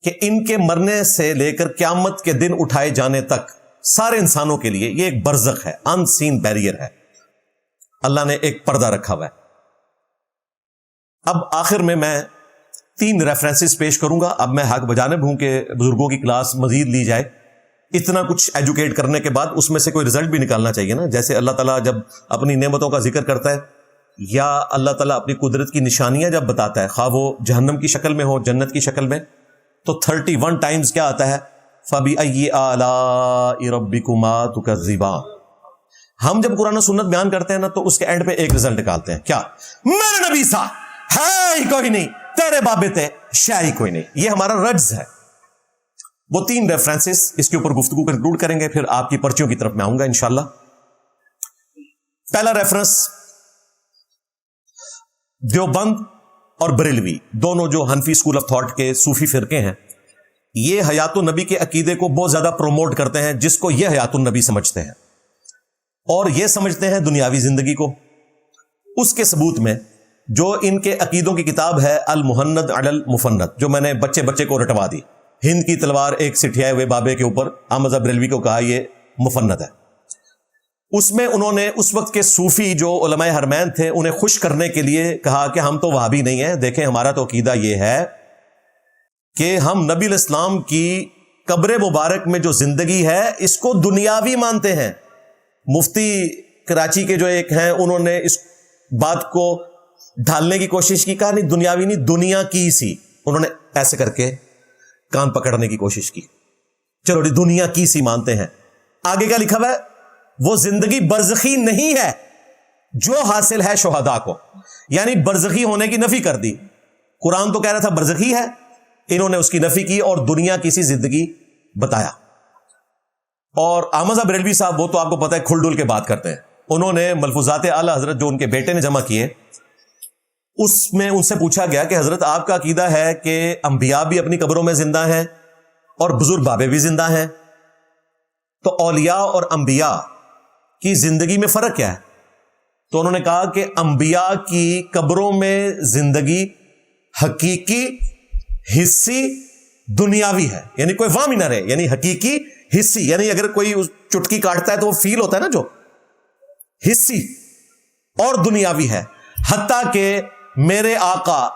کہ ان کے مرنے سے لے کر قیامت کے دن اٹھائے جانے تک سارے انسانوں کے لیے یہ ایک برزخ ہے، ان سین بیریئر ہے، اللہ نے ایک پردہ رکھا ہوا ہے۔ اب آخر میں 3 ریفرنسز پیش کروں گا۔ اب میں حق بجانب ہوں کہ بزرگوں کی کلاس مزید لی جائے، اتنا کچھ ایجوکیٹ کرنے کے بعد اس میں سے کوئی رزلٹ بھی نکالنا چاہیے نا۔ جیسے اللہ تعالیٰ جب اپنی نعمتوں کا ذکر کرتا ہے، یا اللہ تعالیٰ اپنی قدرت کی نشانیاں جب بتاتا ہے، خواہ وہ جہنم کی شکل میں ہو، جنت کی شکل میں، تو 31 ٹائمز کیا آتا ہے؟ فَبِأَيِّ آلَاءِ رَبِّكُمَا تُكَذِّبَانِ۔ ہم جب قرآن و سنت بیان کرتے ہیں نا تو اس کے اینڈ پہ ایک رزلٹ نکالتے ہیں، کیا؟ میرے نبی سا ہے ہی کوئی نہیں، تیرے بابے تے شاہ ہی کوئی نہیں۔ یہ ہمارا رجز ہے۔ وہ 3 ریفرنسز اس کے اوپر گفتگو کنکلوڈ کریں گے، پھر آپ کی پرچیوں کی طرف میں آؤں گا انشاءاللہ۔ پہلا ریفرنس، دیوبند اور بریلوی دونوں جو حنفی اسکول آف تھاٹ کے صوفی فرقے ہیں، یہ حیات النبی کے عقیدے کو بہت زیادہ پروموٹ کرتے ہیں، جس کو یہ حیات النبی سمجھتے ہیں، اور یہ سمجھتے ہیں دنیاوی زندگی کو۔ اس کے ثبوت میں جو ان کے عقیدوں کی کتاب ہے المہند علی المفند، جو میں نے بچے بچے کو رٹوا دی، ہند کی تلوار ایک سٹھیائے ہوئے بابے کے اوپر، احمد بریلوی کو کہا یہ مفند ہے۔ اس میں انہوں نے اس وقت کے صوفی جو علماء حرمین تھے انہیں خوش کرنے کے لیے کہا کہ ہم تو وہابی نہیں ہیں، دیکھیں ہمارا تو عقیدہ یہ ہے کہ ہم نبی علیہ السلام کی قبر مبارک میں جو زندگی ہے اس کو دنیاوی مانتے ہیں۔ مفتی کراچی کے جو ایک ہیں، انہوں نے اس بات کو ڈھالنے کی کوشش کی، کہا نہیں دنیاوی نہیں، دنیا کی سی، انہوں نے ایسے کر کے کان پکڑنے کی کوشش کی۔ چلو دنیا کی سی مانتے ہیں۔ آگے کیا لکھا ہوا ہے؟ وہ زندگی برزخی نہیں ہے جو حاصل ہے شہداء کو، یعنی برزخی ہونے کی نفی کر دی۔ قرآن تو کہہ رہا تھا برزخی ہے، انہوں نے اس کی نفی کی اور دنیا کی سی زندگی بتایا۔ اور احمد بریلوی صاحب وہ تو آپ کو پتہ ہے کھل ڈل کے بات کرتے ہیں، انہوں نے ملفوظات اعلی حضرت جو ان کے بیٹے نے جمع کیے، اس میں ان سے پوچھا گیا کہ حضرت آپ کا عقیدہ ہے کہ انبیاء بھی اپنی قبروں میں زندہ ہیں اور بزرگ بابے بھی زندہ ہیں، تو اولیاء اور انبیاء کی زندگی میں فرق کیا ہے؟ تو انہوں نے کہا کہ انبیاء کی قبروں میں زندگی حقیقی، حصی، دنیاوی ہے، یعنی کوئی وامنر ہے، یعنی حقیقی، حصی، یعنی اگر کوئی چٹکی کاٹتا ہے تو وہ فیل ہوتا ہے نا، جو حصی اور دنیاوی ہے۔ حتیٰ کہ میرے آقا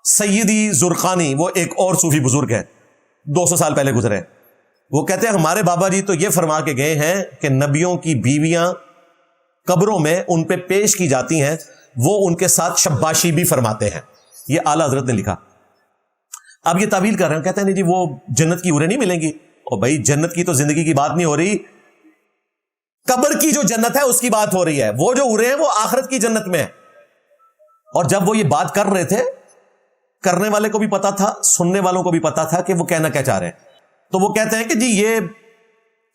سیدی زرقانی، وہ ایک اور صوفی بزرگ ہے، 200 سال پہلے گزرے، وہ کہتے ہیں ہمارے بابا جی تو یہ فرما کے گئے ہیں کہ نبیوں کی بیویاں قبروں میں ان پہ پیش کی جاتی ہیں، وہ ان کے ساتھ شباشی بھی فرماتے ہیں۔ یہ اعلیٰ حضرت نے لکھا۔ اب یہ تعویل کر رہے ہیں، کہتے ہیں نہیں جی وہ جنت کی حوریں نہیں ملیں گی۔ اور بھائی جنت کی تو زندگی کی بات نہیں ہو رہی، قبر کی جو جنت ہے اس کی بات ہو رہی ہے۔ وہ جو حوریں ہیں وہ آخرت کی جنت میں ہے۔ اور جب وہ یہ بات کر رہے تھے، کرنے والے کو بھی پتا تھا، سننے والوں کو بھی پتا تھا کہ وہ کہنا کیا چاہ رہے ہیں. تو وہ کہتے ہیں کہ جی یہ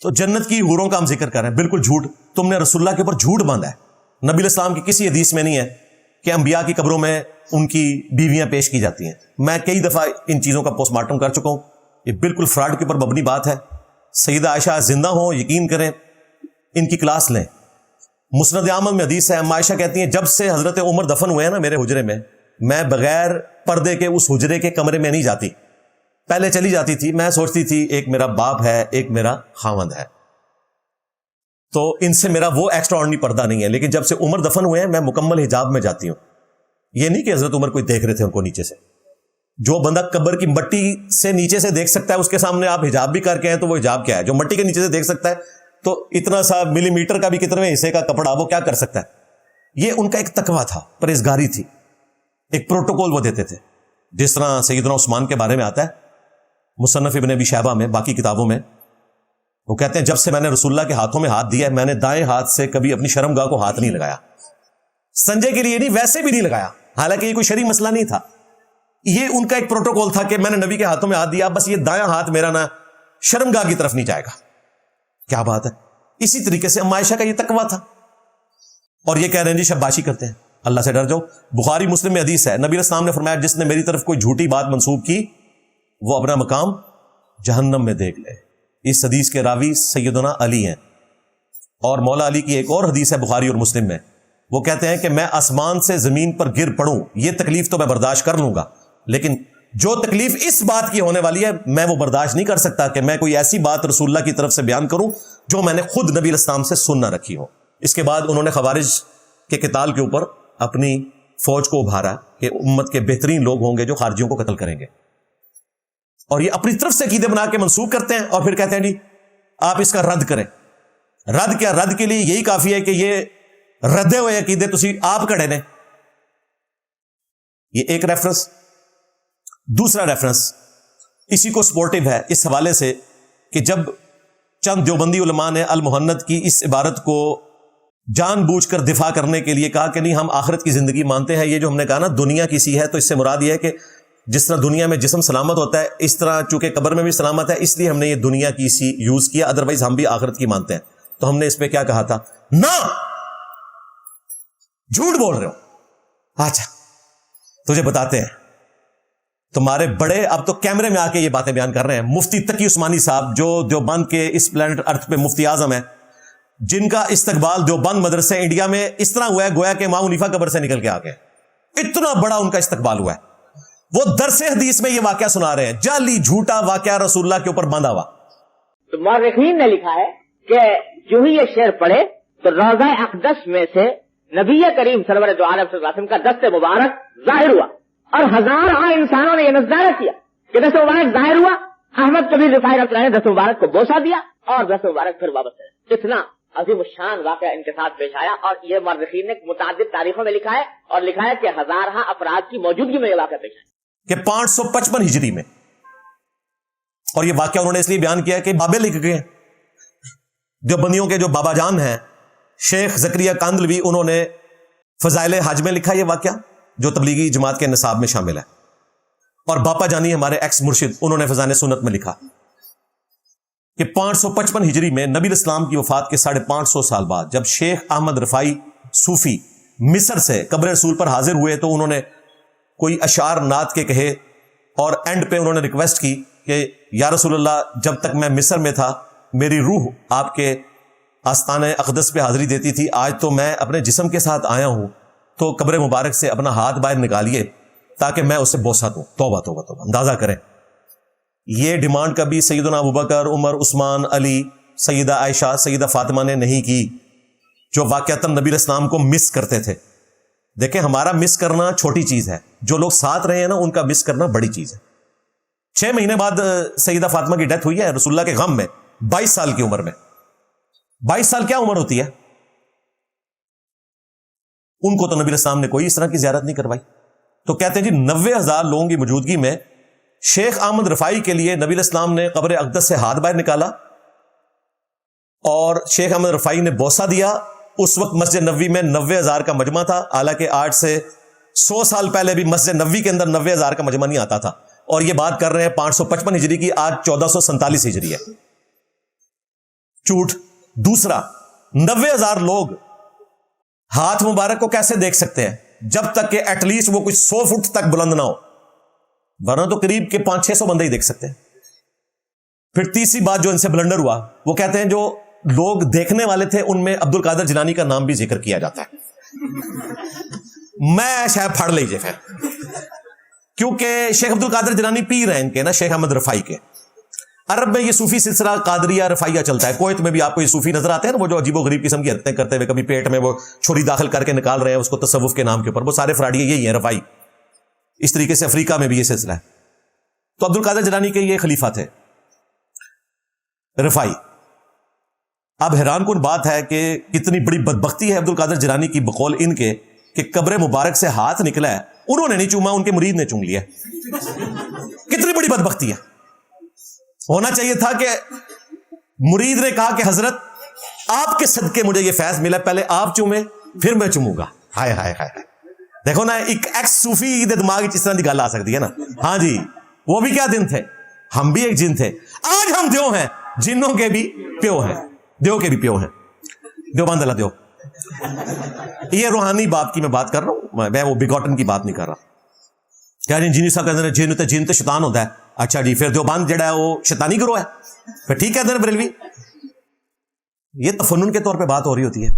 تو جنت کی حوروں کا ہم ذکر کر رہے ہیں. بالکل جھوٹ، تم نے رسول اللہ کے اوپر جھوٹ باندھا ہے. نبی علیہ السلام کی کسی حدیث میں نہیں ہے کہ انبیاء کی قبروں میں ان کی بیویاں پیش کی جاتی ہیں. میں کئی دفعہ ان چیزوں کا پوسٹ مارٹم کر چکا ہوں. یہ بالکل فراڈ کے اوپر مبنی بات ہے. سیدہ عائشہ زندہ ہوں، یقین کریں، ان کی کلاس لیں. مسند احمد میں حدیث ہے، عائشہ کہتی ہیں جب سے حضرت عمر دفن ہوئے ہیں نا میرے حجرے میں بغیر پردے کے اس حجرے کے کمرے میں نہیں جاتی. پہلے چلی جاتی تھی، میں سوچتی تھی ایک میرا باپ ہے، ایک میرا خاوند ہے، تو ان سے میرا وہ ایکسٹرا آرڈنری پردہ نہیں ہے. لیکن جب سے عمر دفن ہوئے ہیں میں مکمل حجاب میں جاتی ہوں. یہ نہیں کہ حضرت عمر کوئی دیکھ رہے تھے ان کو نیچے سے. جو بندہ قبر کی مٹی سے نیچے سے دیکھ سکتا ہے اس کے سامنے آپ حجاب بھی کر کے ہیں تو وہ حجاب کیا ہے؟ جو مٹی کے نیچے سے دیکھ سکتا ہے تو اتنا سا ملی میٹر کا بھی کتنے حصے کا کپڑا وہ کیا کر سکتا ہے؟ یہ ان کا ایک تقویٰ تھا، پرہیزگاری تھی، ایک پروٹوکول وہ دیتے تھے. جس طرح سیدنا عثمان کے بارے میں آتا ہے مصنف ابن ابی شیبہ میں، باقی کتابوں میں، وہ کہتے ہیں جب سے میں نے رسول اللہ کے ہاتھوں میں ہاتھ دیا ہے میں نے دائیں ہاتھ سے کبھی اپنی شرمگاہ کو ہاتھ نہیں لگایا. سنجے کے لیے نہیں، ویسے بھی نہیں لگایا، حالانکہ یہ کوئی شرعی مسئلہ نہیں تھا. یہ ان کا ایک پروٹوکول تھا کہ میں نے نبی کے ہاتھوں میں ہاتھ دیا، بس یہ دایاں ہاتھ میرا نا شرمگاہ کی طرف نہیں جائے گا. کیا بات ہے! اسی طریقے سے عائشہ کا یہ تقویٰ تھا. اور یہ کہہ رہے ہیں جی شباشی کرتے ہیں، اللہ سے ڈر جاؤ. بخاری مسلم میں حدیث ہے، نبی علیہ السلام نے فرمایا جس نے میری طرف کوئی جھوٹی بات منسوب کی وہ اپنا مقام جہنم میں دیکھ لے. اس حدیث کے راوی سیدنا علی ہیں. اور مولا علی کی ایک اور حدیث ہے بخاری اور مسلم میں، وہ کہتے ہیں کہ میں آسمان سے زمین پر گر پڑوں یہ تکلیف تو میں برداشت کر لوں گا، لیکن جو تکلیف اس بات کی ہونے والی ہے میں وہ برداشت نہیں کر سکتا کہ میں کوئی ایسی بات رسول اللہ کی طرف سے بیان کروں جو میں نے خود نبی علیہ السلام سے سن نہ رکھی ہو. اس کے بعد انہوں نے خوارج کے قتال کے اوپر اپنی فوج کو ابھارا کہ امت کے بہترین لوگ ہوں گے جو خارجیوں کو قتل کریں گے. اور یہ اپنی طرف سے عقیدے بنا کے منسوخ کرتے ہیں اور پھر کہتے ہیں جی آپ اس کا رد کریں. رد کیا؟ رد کے لیے یہی کافی ہے کہ یہ ردے ہوئے عقیدے تسی آپ کڑے نے. یہ ایک ریفرنس. دوسرا ریفرنس اسی کو سپورٹیو ہے اس حوالے سے کہ جب چند دیوبندی علماء نے المحنت کی اس عبارت کو جان بوجھ کر دفاع کرنے کے لیے کہا کہ نہیں ہم آخرت کی زندگی مانتے ہیں، یہ جو ہم نے کہا نا دنیا کی سی ہے، تو اس سے مراد یہ ہے کہ جس طرح دنیا میں جسم سلامت ہوتا ہے اس طرح چونکہ قبر میں بھی سلامت ہے، اس لیے ہم نے یہ دنیا کی سی یوز کیا، ادروائز ہم بھی آخرت کی مانتے ہیں. تو ہم نے اس پہ کیا کہا تھا؟ نہ، جھوٹ بول رہے ہو. اچھا تجھے بتاتے ہیں، تمہارے بڑے اب تو کیمرے میں آ کے یہ باتیں بیان کر رہے ہیں. مفتی تقی عثمانی صاحب جو دیوبند کے اس پلانٹ ارتھ پہ مفتی اعظم ہیں، جن کا استقبال دیوبند مدرسے انڈیا میں اس طرح ہوا ہے گویا کہ امام حنیفہ قبر سے نکل کے آ گئے. اتنا بڑا ان کا استقبال ہوا ہے. وہ درس حدیث میں یہ واقعہ سنا رہے ہیں، جعلی جھوٹا واقعہ رسول اللہ کے اوپر باندھا ہوا. تو مورخین نے لکھا ہے کہ جو ہی یہ شعر پڑھے تو روضہ اقدس میں سے نبی کریم سرور دو عالم صلی اللہ علیہ وسلم کا دست مبارک ظاہر ہوا اور ہزاروں انسانوں نے یہ نظارہ کیا کہ دست مبارک ظاہر ہوا. احمد کبیر رفاعی رحمۃ اللہ نے دست مبارک کو بوسہ دیا اور دست مبارک پھر واپس رہا. اتنا عظیم الشان واقعہ ان کے ساتھ پیش آیا اور یہ مورخین نے متعدد تاریخوں میں لکھا ہے اور لکھا ہے کہ ہزارہ افراد کی موجودگی میں یہ واقعہ پیش آیا کہ 555 ہجری میں. اور یہ واقعہ انہوں نے اس لیے بیان کیا کہ بابے لکھ گئے. جو بندیوں کے جو بابا جان ہیں شیخ زکریا کاندلوی، انہوں نے فضائل حج میں لکھا یہ واقعہ جو تبلیغی جماعت کے نصاب میں شامل ہے. اور باپا جانی ہمارے ایکس مرشد، انہوں نے فضائل سنت میں لکھا کہ 555 ہجری میں نبی الاسلام کی وفات کے 550 سال بعد جب شیخ احمد رفاعی صوفی مصر سے قبر رسول پر حاضر ہوئے تو انہوں نے کوئی اشعار نعت کے کہے اور اینڈ پہ انہوں نے ریکویسٹ کی کہ یا رسول اللہ جب تک میں مصر میں تھا میری روح آپ کے آستانہ اقدس پہ حاضری دیتی تھی، آج تو میں اپنے جسم کے ساتھ آیا ہوں تو قبر مبارک سے اپنا ہاتھ باہر نکالیے تاکہ میں اسے بوسہ دوں. توبہ توبہ توبہ. اندازہ کریں یہ ڈیمانڈ کبھی سیدنا ابوبکر، عمر، عثمان، علی، سیدہ عائشہ، سیدہ فاطمہ نے نہیں کی جو واقعتاً نبی علیہ السلام کو مس کرتے تھے. دیکھیں ہمارا مس کرنا چھوٹی چیز ہے، جو لوگ ساتھ رہے ہیں نا ان کا مس کرنا بڑی چیز ہے. 6 مہینے بعد سیدہ فاطمہ کی ڈیتھ ہوئی ہے رسول اللہ کے غم میں، 22 سال کی عمر میں. 22 سال کیا عمر ہوتی ہے؟ ان کو تو نبی علیہ السلام نے کوئی اس طرح کی زیارت نہیں کروائی. تو کہتے ہیں جی 90,000 لوگوں کی موجودگی میں شیخ احمد رفاعی کے لیے نبی علیہ السلام نے قبر اقدس سے ہاتھ باہر نکالا اور شیخ احمد رفاعی نے بوسہ دیا. اس وقت مسجد نبوی میں 90,000 کا مجمع تھا، حالانکہ آج سے 100 سال پہلے بھی مسجد نبوی کے اندر 90,000 کا مجمع نہیں آتا تھا، اور یہ بات کر رہے ہیں 555 ہجری کی، آج 1447 ہجری ہے. جھوٹ. دوسرا، 90,000 لوگ ہاتھ مبارک کو کیسے دیکھ سکتے ہیں جب تک کہ ایٹ لیسٹ وہ کچھ 100 فٹ تک بلند نہ ہو، ورنہ تو قریب کے 500-600 بندے ہی دیکھ سکتے ہیں. پھر تیسری بات جو ان سے بلنڈر ہوا، وہ کہتے ہیں جو لوگ دیکھنے والے تھے ان میں عبد القادر جیلانی کا نام بھی ذکر کیا جاتا ہے. میں شاید پھڑ لیجیے پھر، کیونکہ شیخ عبد القادر جیلانی پیر ہیں ان کے نا، شیخ احمد رفاعی کے. عرب میں یہ صوفی سلسلہ قادریہ رفاعیہ چلتا ہے. کویت میں بھی آپ کو یہ صوفی نظر آتے ہیں نا، وہ جو عجیب و غریب قسم کی حرکتیں کرتے ہوئے، کبھی پیٹ میں وہ چھری داخل کر کے نکال رہے ہیں اس کو تصوف کے نام کے اوپر، وہ سارے فراڈیے یہی ہیں رفاعی. اس طریقے سے افریقہ میں بھی یہ سلسلہ ہے. تو عبد القادر جیلانی کے یہ خلیفہ تھے رفاعی. اب حیران کن بات ہے کہ کتنی بڑی بدبختی ہے عبد القادر جیلانی کی بقول ان کے، کہ قبر مبارک سے ہاتھ نکلا ہے، انہوں نے نہیں چوما، ان کے مرید نے چوم لیا. کتنی بڑی بدبختی ہے. ہونا چاہیے تھا کہ مرید نے کہا کہ حضرت آپ کے صدقے مجھے یہ فیض ملا، پہلے آپ چومیں پھر میں چوموں گا. ہائے ہائے ہائے. دیکھو نا، ایک ایکس صوفی دے دماغ اس طرح کی گل آ سکتی ہے نا. ہاں جی، وہ بھی کیا دن تھے، ہم بھی ایک جن تھے. آج ہم دیو ہیں، جنوں کے بھی پیو ہیں، دیو کے بھی پیو ہیں. دیو باندھ اللہ دیو. یہ روحانی باپ کی میں بات کر رہا ہوں، میں وہ بگوٹن کی بات نہیں کر رہا. کیا انجینئر صاحب کہتے ہیں جن تو شیطان ہوتا ہے. اچھا جی، پھر دیوبند جڑا ہے وہ شیطانی گروہ ہے، پھر ٹھیک کہتے ہیں بریلوی. یہ تفنن کے طور پہ بات ہو رہی ہوتی ہے.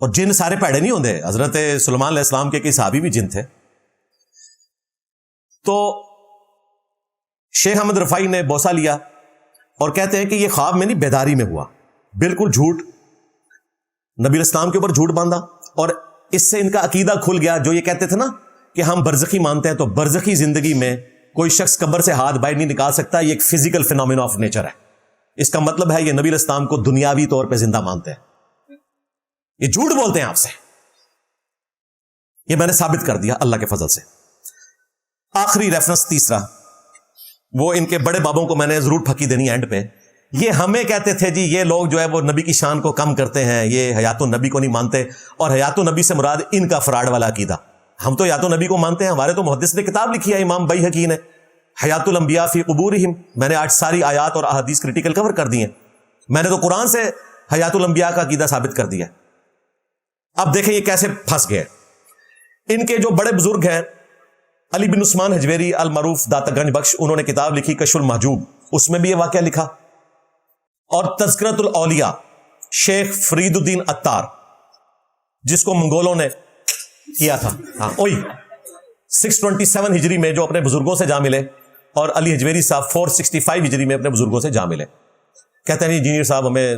اور جن سارے پیڑے نہیں ہوتے. حضرت سلیمان علیہ السلام کے کئی صحابی بھی جن تھے. تو شیخ احمد رفاعی نے بوسہ لیا اور کہتے ہیں کہ یہ خواب میں نہیں، بیداری میں ہوا. بالکل جھوٹ، نبی الاسلام کے اوپر جھوٹ باندھا. اور اس سے ان کا عقیدہ کھل گیا. جو یہ کہتے تھے نا کہ ہم برزخی مانتے ہیں، تو برزخی زندگی میں کوئی شخص قبر سے ہاتھ باہر نہیں نکال سکتا. یہ ایک فزیکل فینومینا آف نیچر ہے. اس کا مطلب ہے یہ نبی الاسلام کو دنیاوی طور پہ زندہ مانتے ہیں. یہ جھوٹ بولتے ہیں آپ سے. یہ میں نے ثابت کر دیا اللہ کے فضل سے. آخری ریفرنس تیسرا، وہ ان کے بڑے بابوں کو میں نے ضرور پھکی دینی اینڈ پہ. یہ ہمیں کہتے تھے جی یہ لوگ جو ہے وہ نبی کی شان کو کم کرتے ہیں، یہ حیات النبی کو نہیں مانتے، اور حیات النبی سے مراد ان کا فراڈ والا عقیدہ. ہم تو حیات النبی کو مانتے ہیں. ہمارے تو محدث نے کتاب لکھی ہے امام بیہقی نے، حیات الانبیاء فی قبورہم. میں نے آج ساری آیات اور احادیث کریٹیکل کور کر دی ہیں. میں نے تو قرآن سے حیات الانبیاء کا عقیدہ ثابت کر دیا. اب دیکھیں یہ کیسے پھنس گئے. ان کے جو بڑے بزرگ ہیں علی بن عثمان حجویری المعروف داتا گنج بخش، انہوں نے کتاب لکھی کشف المحجوب، اس میں بھی یہ واقعہ لکھا. اور تذکرۃ الاولیاء شیخ فرید الدین عطار، جس کو منگولوں نے کیا تھا، ہاں وہی 627 ہجری میں جو اپنے بزرگوں سے جا ملے، اور علی حجویری صاحب 465 ہجری میں اپنے بزرگوں سے جا ملے. کہتے ہیں انجینئر صاحب ہمیں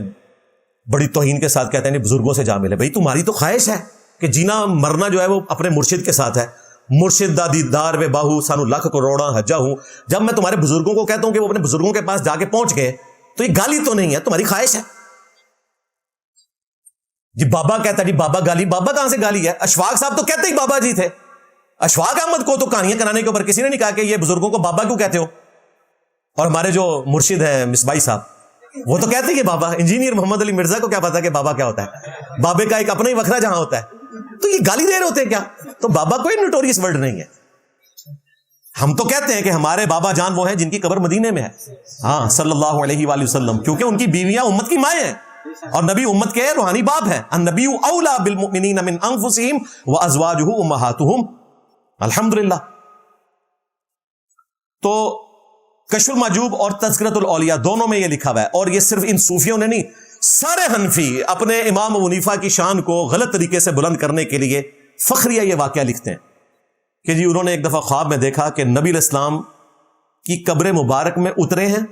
بڑی توہین کے ساتھ کہتے ہیں بزرگوں سے جا ملے. بھئی تمہاری تو خواہش ہے کہ جینا مرنا جو ہے وہ اپنے مرشد کے ساتھ ہے. مرشد دا دیدار وے باہو سانو لاکھ کروڑا حجا ہوں. جب میں تمہارے بزرگوں کو کہتا ہوں کہ وہ اپنے بزرگوں کے پاس جا کے پہنچ گئے، تو یہ گالی تو نہیں ہے، تمہاری خواہش ہے. جی بابا کہتا ہے جی بابا گالی. بابا کہاں سے گالی ہے؟ اشفاق صاحب تو کہتے ہی بابا جی تھے. اشفاق احمد کو تو کہانیاں کرانے کے اوپر کسی نے نہیں کہا کہ یہ بزرگوں کو بابا کیوں کہتے ہو. اور ہمارے جو مرشد ہیں مصباحی صاحب، وہ تو کہتے ہیں بابا. انجینئر محمد علی مرزا کو کیا پتا کہ بابا کیا ہوتا ہے؟ بابے کا ایک اپنا ہی وکھرا جہاں ہوتا ہے. تو یہ گالی دے رہے ہوتے ہیں کیا؟ تو بابا کوئی نوٹوریس ورڈ نہیں ہے. ہم تو کہتے ہیں کہ ہمارے بابا جان وہ ہیں جن کی قبر مدینے میں ہے، ہاں صلی اللہ علیہ وآلہ وسلم، کیونکہ ان کی بیویاں امت کی مائیں ہیں اور نبی امت کے روحانی باپ ہیں. النبی اولا بالمؤمنین من انفسہم وازواجہ امہاتہم. الحمدللہ. تو کشف المحجوب اور تذکرۃ الاولیاء دونوں میں یہ لکھا ہوا ہے. اور یہ صرف ان صوفیوں نے نہیں، سارے حنفی اپنے امام ابو حنیفہ کی شان کو غلط طریقے سے بلند کرنے کے لیے فخریہ یہ واقعہ لکھتے ہیں کہ جی انہوں نے ایک دفعہ خواب میں دیکھا کہ نبی علیہ السلام کی قبر مبارک میں اترے ہیں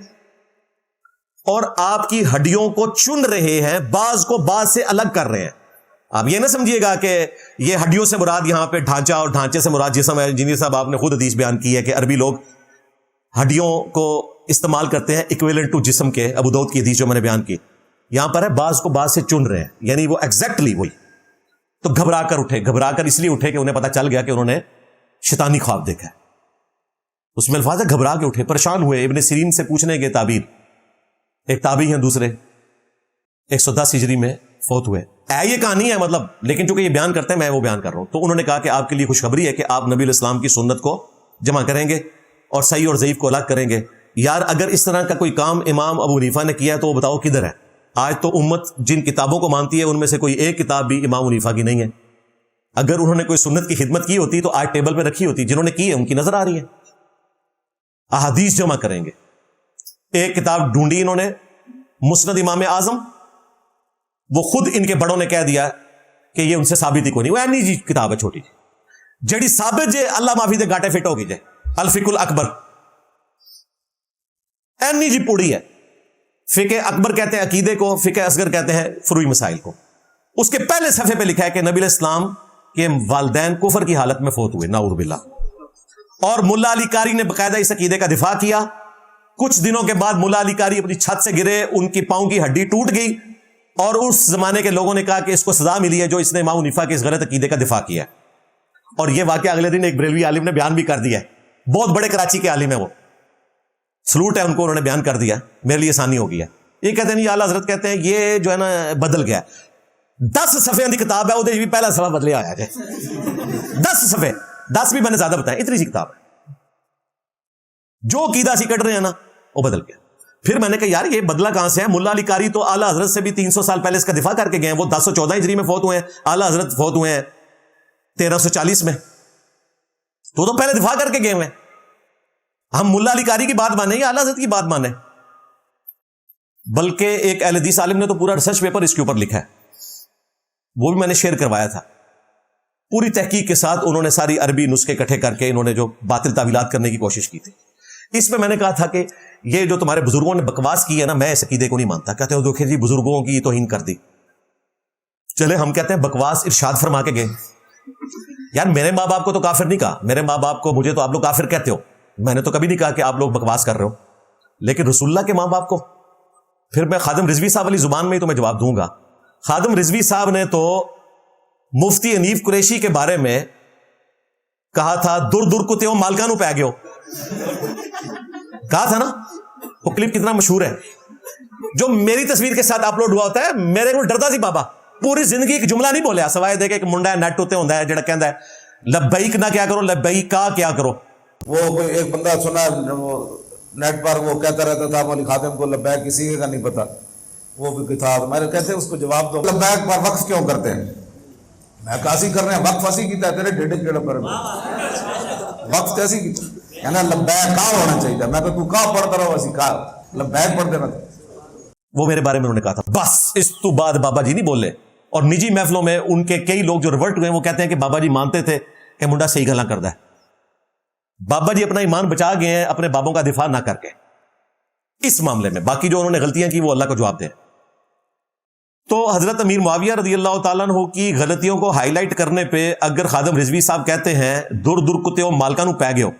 اور آپ کی ہڈیوں کو چن رہے ہیں، بعض کو بعض سے الگ کر رہے ہیں. آپ یہ نہ سمجھیے گا کہ یہ ہڈیوں سے مراد یہاں پہ ڈھانچہ اور ڈھانچے سے مراد جسم ہے. انجینئر صاحب آپ نے خود حدیث بیان کی ہے کہ عربی لوگ ہڈیوں کو استعمال کرتے ہیں ایکویلنٹ ٹو جسم کے. ابو داؤد کی حدیث جو میں نے بیان کی، یہاں پر ہے بعض کو بعض سے چن رہے ہیں، یعنی وہ ایگزیکٹلی وہی. تو گھبرا کر اٹھے. گھبرا کر اس لیے اٹھے کہ انہیں پتا چل گیا کہ انہوں نے شیطانی خواب دیکھا ہے. اس میں الفاظ ہے گھبرا کے اٹھے، پریشان ہوئے. ابن سیرین سے پوچھنے کے تعبیر، ایک تابعی ہیں دوسرے 110 ہجری میں فوت ہوئے. یہ کہانی ہے مطلب, لیکن چونکہ یہ بیان کرتے ہیں میں وہ بیان کر رہا ہوں. تو انہوں نے کہا کہ آپ کے لیے خوشخبری ہے کہ آپ نبی علیہ السلام کی سنت کو جمع کریں گے اور صحیح اور ضعیف کو الگ کریں گے. یار اگر اس طرح کا کوئی کام امام ابو حنیفہ نے کیا ہے تو وہ بتاؤ کدھر ہے؟ آج تو امت جن کتابوں کو مانتی ہے ان میں سے کوئی ایک کتاب بھی امام حنیفہ کی نہیں ہے. اگر انہوں نے کوئی سنت کی خدمت کی ہوتی تو آج ٹیبل پہ رکھی ہوتی. جنہوں نے کی ہے ان کی نظر آ رہی ہے. احادیث جمع کریں گے. ایک کتاب ڈھونڈی انہوں نے, مسند امام اعظم, وہ خود ان کے بڑوں نے کہہ دیا کہ یہ ان سے ثابت ہی کوئی نہیں. وہ اینی جی کتاب ہے چھوٹی جڑی ثابت جے اللہ معافی دے گاٹے فٹ ہو گئی جے, الفقہ الاکبر. اینی جی پوڑی ہے. فقہ اکبر کہتے ہیں عقیدے کو, فقہ اصغر کہتے ہیں فروعی مسائل کو. اس کے پہلے صفحے پہ لکھا ہے کہ نبی علیہ السلام کے والدین کفر کی حالت میں فوت ہوئے, نعوذ باللہ. اور ملا علی قاری نے باقاعدہ اس عقیدے کا دفاع کیا. کچھ دنوں کے بعد ملا علی قاری اپنی چھت سے گرے, ان کی پاؤں کی ہڈی ٹوٹ گئی, اور اس زمانے کے لوگوں نے کہا کہ اس کو سزا ملی ہے جو اس نے امام حنیفہ کے اس غلط عقیدے کا دفاع کیا. اور یہ واقعہ اگلے دن ایک بریلوی عالم نے بیان بھی کر دیا ہے. بہت بڑے کراچی کے عالم ہیں وہ, سلوٹ ہے ان کو, انہوں نے بیان کر دیا. میرے لیے آسانی ہو گئی ہے. یہ کہتے ہیں اعلیٰ حضرت کہتے ہیں یہ جو ہے نا بدل گیا. 10 صفحے کی کتاب ہے, وہ بھی پہلا صفحہ بدلے آیا جائے. 10 صفحے, 10 بھی میں نے زیادہ بتایا, اتنی سی کتاب ہے. جو عقیدہ سی کٹ رہے ہیں نا وہ بدل گیا. پھر میں نے کہا یار یہ بدلا کہاں سے ہے؟ ملا علی قاری تو اعلیٰ حضرت سے بھی 300 سال پہلے اس کا دفاع کر کے گئے ہیں. وہ 1014 ہجری میں فوت ہوئے ہیں, اعلیٰ حضرت فوت ہوئے ہیں 1340 میں. تو پہلے دفاع کر کے گئے ہوئے ہیں. ہم ملا علی قاری کی بات مانیں یا اعلیٰ حضرت کی بات مانیں؟ بلکہ ایک اہل حدیث عالم نے تو پورا ریسرچ پیپر اس کے اوپر لکھا ہے, وہ بھی میں نے شیئر کروایا تھا. پوری تحقیق کے ساتھ انہوں نے ساری عربی نسخے اکٹھے کر کے انہوں نے جو باطل تعویلات کرنے کی کوشش کی تھی. اس میں نے کہا تھا کہ یہ جو تمہارے بزرگوں نے بکواس کی ہے نا, میں اس عقیدے کو نہیں مانتا. کہتے ہیں دیکھیں جی بزرگوں کی توہین کر دی. چلے ہم کہتے ہیں بکواس ارشاد فرما کے گئے. یار میرے ماں باپ کو تو کافر نہیں کہا, میرے ماں باپ کو, مجھے تو آپ لوگ کافر کہتے ہو. میں نے تو کبھی نہیں کہا کہ آپ لوگ بکواس کر رہے ہو. لیکن رسول اللہ کے ماں باپ کو, پھر میں خادم رضوی صاحب والی زبان میں ہی تمہیں جواب دوں گا. خادم رضوی صاحب نے تو مفتی حنیف قریشی کے بارے میں کہا تھا در در کتے ہو مالکانو پہ گئے ہو, کہا تھا نا. وہ کلپ کتنا مشہور ہے جو میری تصویر کے ساتھ اپلوڈ ہوا ہوتا ہے. میرے کو ڈرتا سی بابا, پوری زندگی ایک جملہ نہیں بولیا سوائے دے کے ایک منڈا نیٹ ہوتے ہوتا ہے جڑا کہندا ہے لبیک نہ کیا کرو, لبیک کا کیا کرو. وہ کوئی ایک بندہ سنا نیٹ پر, وہ کہتا رہتا تھا مولی خاتم کو لبیک کسی کا نہیں پتا. وہ بھی تھا, میں نے کہتے اس کو جواب دو, لبیک پر وقف کیوں کرتے ہیں؟ میں کاسی کر رہے ہیں, وقف اسی کیتا ہے تیرے ڈیڑھ کیڑا پر وقف کیسی کیتا کہنا لبیک کا ہونا چاہیے. میں کہ تو کا پڑھتا رہو اسی کا لبیک پڑھ دینا. وہ میرے بارے میں انہوں نے کہا تھا. بس اس تو بعد بابا جی نہیں بولے. اور نجی محفلوں میں ان کے کئی لوگ جو ریورٹ ہوئے ہیں وہ کہتے ہیں کہ بابا جی مانتے تھے کہ منڈا صحیح گلاں کردا ہے. بابا جی اپنا ایمان بچا گئے ہیں اپنے بابوں کا دفاع نہ کر کے اس معاملے میں. باقی جو انہوں نے غلطیاں کی وہ اللہ کو جواب دیں. تو حضرت امیر معاویہ رضی اللہ تعالیٰ عنہ کی غلطیوں کو ہائی لائٹ کرنے پہ اگر خادم رضوی صاحب کہتے ہیں در در کتے ہو مالکانو پہ گئے ہو,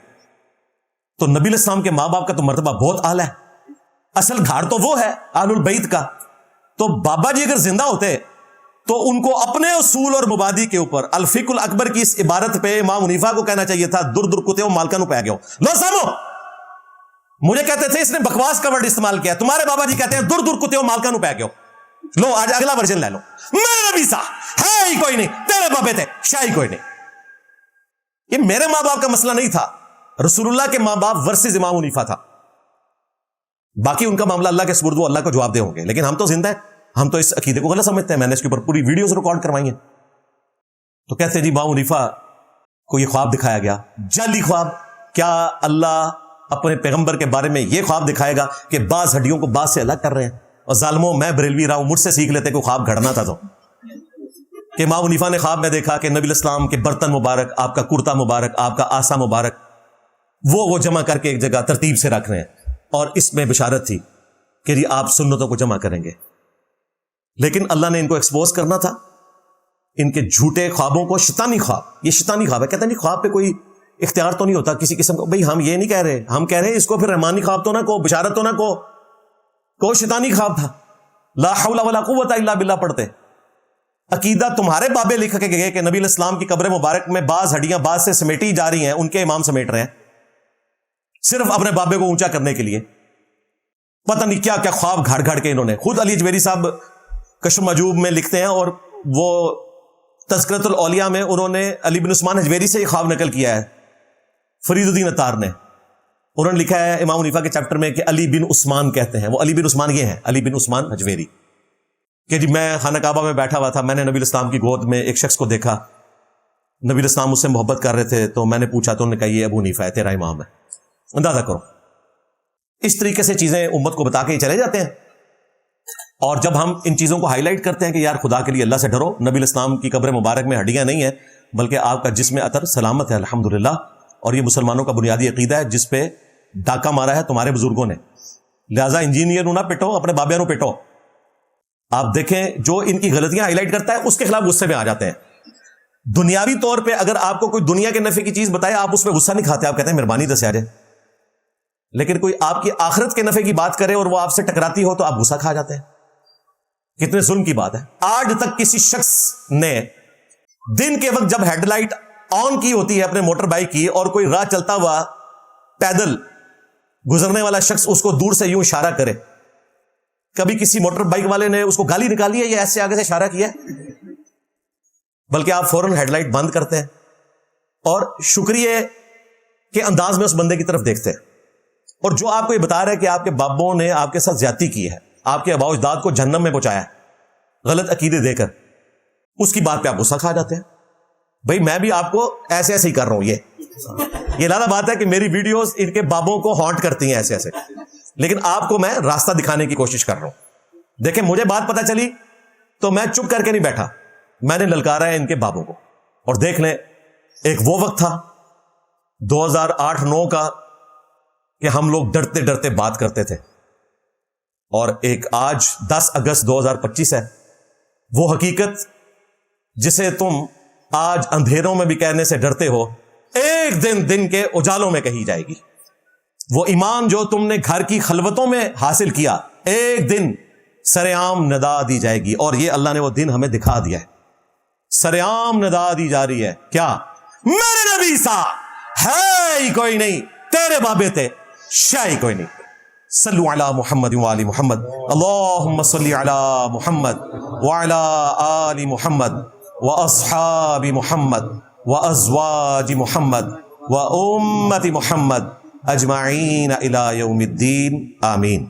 تو نبی علیہ السلام کے ماں باپ کا تو مرتبہ بہت اعلیٰ ہے. اصل گھاڑ تو وہ ہے آل البیت کا. تو بابا جی اگر زندہ ہوتے تو ان کو اپنے اصول اور مبادی کے اوپر الفقہ الاکبر کی اس عبارت پہ امام حنیفہ کو کہنا چاہیے تھا در در کتے ہو مالکانو پہ گئے ہو. لو سامو, مجھے کہتے تھے اس نے بکواس کا ورڈ استعمال کیا, تمہارے بابا جی کہتے ہیں در در کتے ہو مالکانو پہ گئے ہو. لو آج اگلا ورژن لے لو. میرے نبی صاحب ہے ہی کوئی نہیں, تیرے بابے تھے شاہی کوئی نہیں. یہ میرے ماں باپ کا مسئلہ نہیں تھا, رسول اللہ کے ماں باپ ورسز امام حنیفہ تھا. باقی ان کا معاملہ اللہ کے سپرد, وہ اللہ کو جواب دے ہوں گے. لیکن ہم تو زندہ ہیں, ہم تو اس عقیدے کو غلط سمجھتے ہیں. میں نے اس کے اوپر پوری ویڈیوز ریکارڈ کروائی ہیں. تو کہتے ہیں جی امام حنیفہ کو یہ خواب دکھایا گیا, جعلی خواب. کیا اللہ اپنے پیغمبر کے بارے میں یہ خواب دکھائے گا کہ بعض ہڈیوں کو بعض سے الگ کر رہے ہیں؟ اور ظالموں, میں بریلوی رہا ہوں, مجھ سے سیکھ لیتے کوئی خواب گھڑنا تھا. تو کہ امام حنیفہ نے خواب میں دیکھا کہ نبی علیہ السلام کے برتن مبارک, آپ کا کرتا مبارک, آپ کا آسا مبارک, وہ جمع کر کے ایک جگہ ترتیب سے رکھ رہے ہیں. اور اس میں بشارت تھی کہ جی آپ سنتوں کو جمع کریں گے. لیکن اللہ نے ان کو ایکسپوز کرنا تھا, ان کے جھوٹے خوابوں کو. شیطانی خواب, یہ شیطانی خواب ہے. کہتے ہیں خواب پہ کوئی اختیار تو نہیں ہوتا کسی قسم کا. بھئی ہم یہ نہیں کہہ رہے, ہم کہہ رہے ہیں اس کو پھر رحمانی خواب تو نہ کو, بشارت تو نہ کو شیطانی خواب تھا. لا حول ولا قوت الا باللہ پڑھتے. عقیدہ تمہارے بابے لکھ کے گئے کہ نبی علیہ السلام کی قبر مبارک میں بعض ہڈیاں بعض سے سمیٹی جا رہی ہیں, ان کے امام سمیٹ رہے ہیں صرف اپنے بابے کو اونچا کرنے کے لیے. پتہ نہیں کیا کیا خواب گھڑ گھڑ کے انہوں نے. خود علی جویری صاحب کشف مجوب میں لکھتے ہیں، اور وہ تذکرۃ الاولیاء میں انہوں نے علی بن عثمان حجویری سے یہ خواب نقل کیا ہے، فرید الدین عطار نے. انہوں نے لکھا ہے امام حنیفہ کے چیپٹر میں کہ علی بن عثمان کہتے ہیں. وہ علی بن عثمان یہ ہیں، علی بن عثمان حجویری، کہ جی میں خانہ کعبہ میں بیٹھا ہوا تھا، میں نے نبی الاسلام کی گود میں ایک شخص کو دیکھا، نبی الاسلام مجھ سے محبت کر رہے تھے، تو میں نے پوچھا تو انہوں نے کہا یہ ابو حنیفہ ہے، تیرا امام ہے. اندازہ کرو، اس طریقے سے چیزیں امت کو بتا کے چلے جاتے ہیں. اور جب ہم ان چیزوں کو ہائی لائٹ کرتے ہیں کہ یار خدا کے لیے اللہ سے ڈرو، نبی الاسلام کی قبر مبارک میں ہڈیاں نہیں ہیں بلکہ آپ کا جسم اطہر سلامت ہے الحمدللہ، اور یہ مسلمانوں کا بنیادی عقیدہ ہے جس پہ ڈاکہ مارا ہے تمہارے بزرگوں نے، لہذا انجینئر نہ پٹو، اپنے بابے نو پٹو. آپ دیکھیں جو ان کی غلطیاں ہائی لائٹ کرتا ہے اس کے خلاف غصے میں آ جاتے ہیں. دنیاوی طور پہ اگر آپ کو کوئی دنیا کے نفع کی چیز بتائے آپ اس پہ غصہ نہیں کھاتے، آپ کہتے ہیں مہربانی دس آ جائے. لیکن کوئی آپ کی آخرت کے نفع کی بات کرے اور وہ آپ سے ٹکراتی ہو تو آپ غصہ کھا جاتے ہیں. کتنے ظلم کی بات ہے. آج تک کسی شخص نے دن کے وقت جب ہیڈ لائٹ آن کی ہوتی ہے اپنے موٹر بائک کی اور کوئی راہ چلتا ہوا پیدل گزرنے والا شخص اس کو دور سے یوں اشارہ کرے، کبھی کسی موٹر بائک والے نے اس کو گالی نکالی ہے یا ایسے آگے سے اشارہ کیا ہے؟ بلکہ آپ فوراً ہیڈ لائٹ بند کرتے ہیں اور شکریہ کے انداز میں اس بندے کی طرف دیکھتے ہیں. اور جو آپ کو یہ بتا رہا ہے کہ آپ کے بابوں نے آپ کے ساتھ زیادتی کی ہے، آپ کے آباء و اجداد کو جہنم میں پہنچایا ہے غلط عقیدے دے کر، اس کی بات پہ آپ غصہ کھا جاتے ہیں. بھائی میں بھی آپ کو ایسے ایسے ہی کر رہا ہوں، یہ لازم بات ہے کہ میری ویڈیوز ان کے بابوں کو ہانٹ کرتی ہیں ایسے ایسے، لیکن آپ کو میں راستہ دکھانے کی کوشش کر رہا ہوں. دیکھیں مجھے بات پتہ چلی تو میں چپ کر کے نہیں بیٹھا، میں نے للکارا ہے ان کے بابوں کو. اور دیکھ لیں ایک وہ وقت تھا 2008-9 کا کہ ہم لوگ ڈرتے ڈرتے بات کرتے تھے، اور ایک آج 10 اگست 2025 ہے. وہ حقیقت جسے تم آج اندھیروں میں بھی کہنے سے ڈرتے ہو ایک دن کے اجالوں میں کہی جائے گی. وہ ایمان جو تم نے گھر کی خلوتوں میں حاصل کیا ایک دن سرعام ندا دی جائے گی. اور یہ اللہ نے وہ دن ہمیں دکھا دیا ہے، سرعام ندا دی جا رہی ہے. کیا میرے نبی سا ہے ہی کوئی نہیں، تیرے بابے تھے شاہ ہی کوئی نہیں. صلو علی محمد وآل محمد، اللہم صلی علی محمد وعلی آل محمد واصحاب محمد وازواج محمد وامت محمد اجمعین الی یوم الدین، آمین.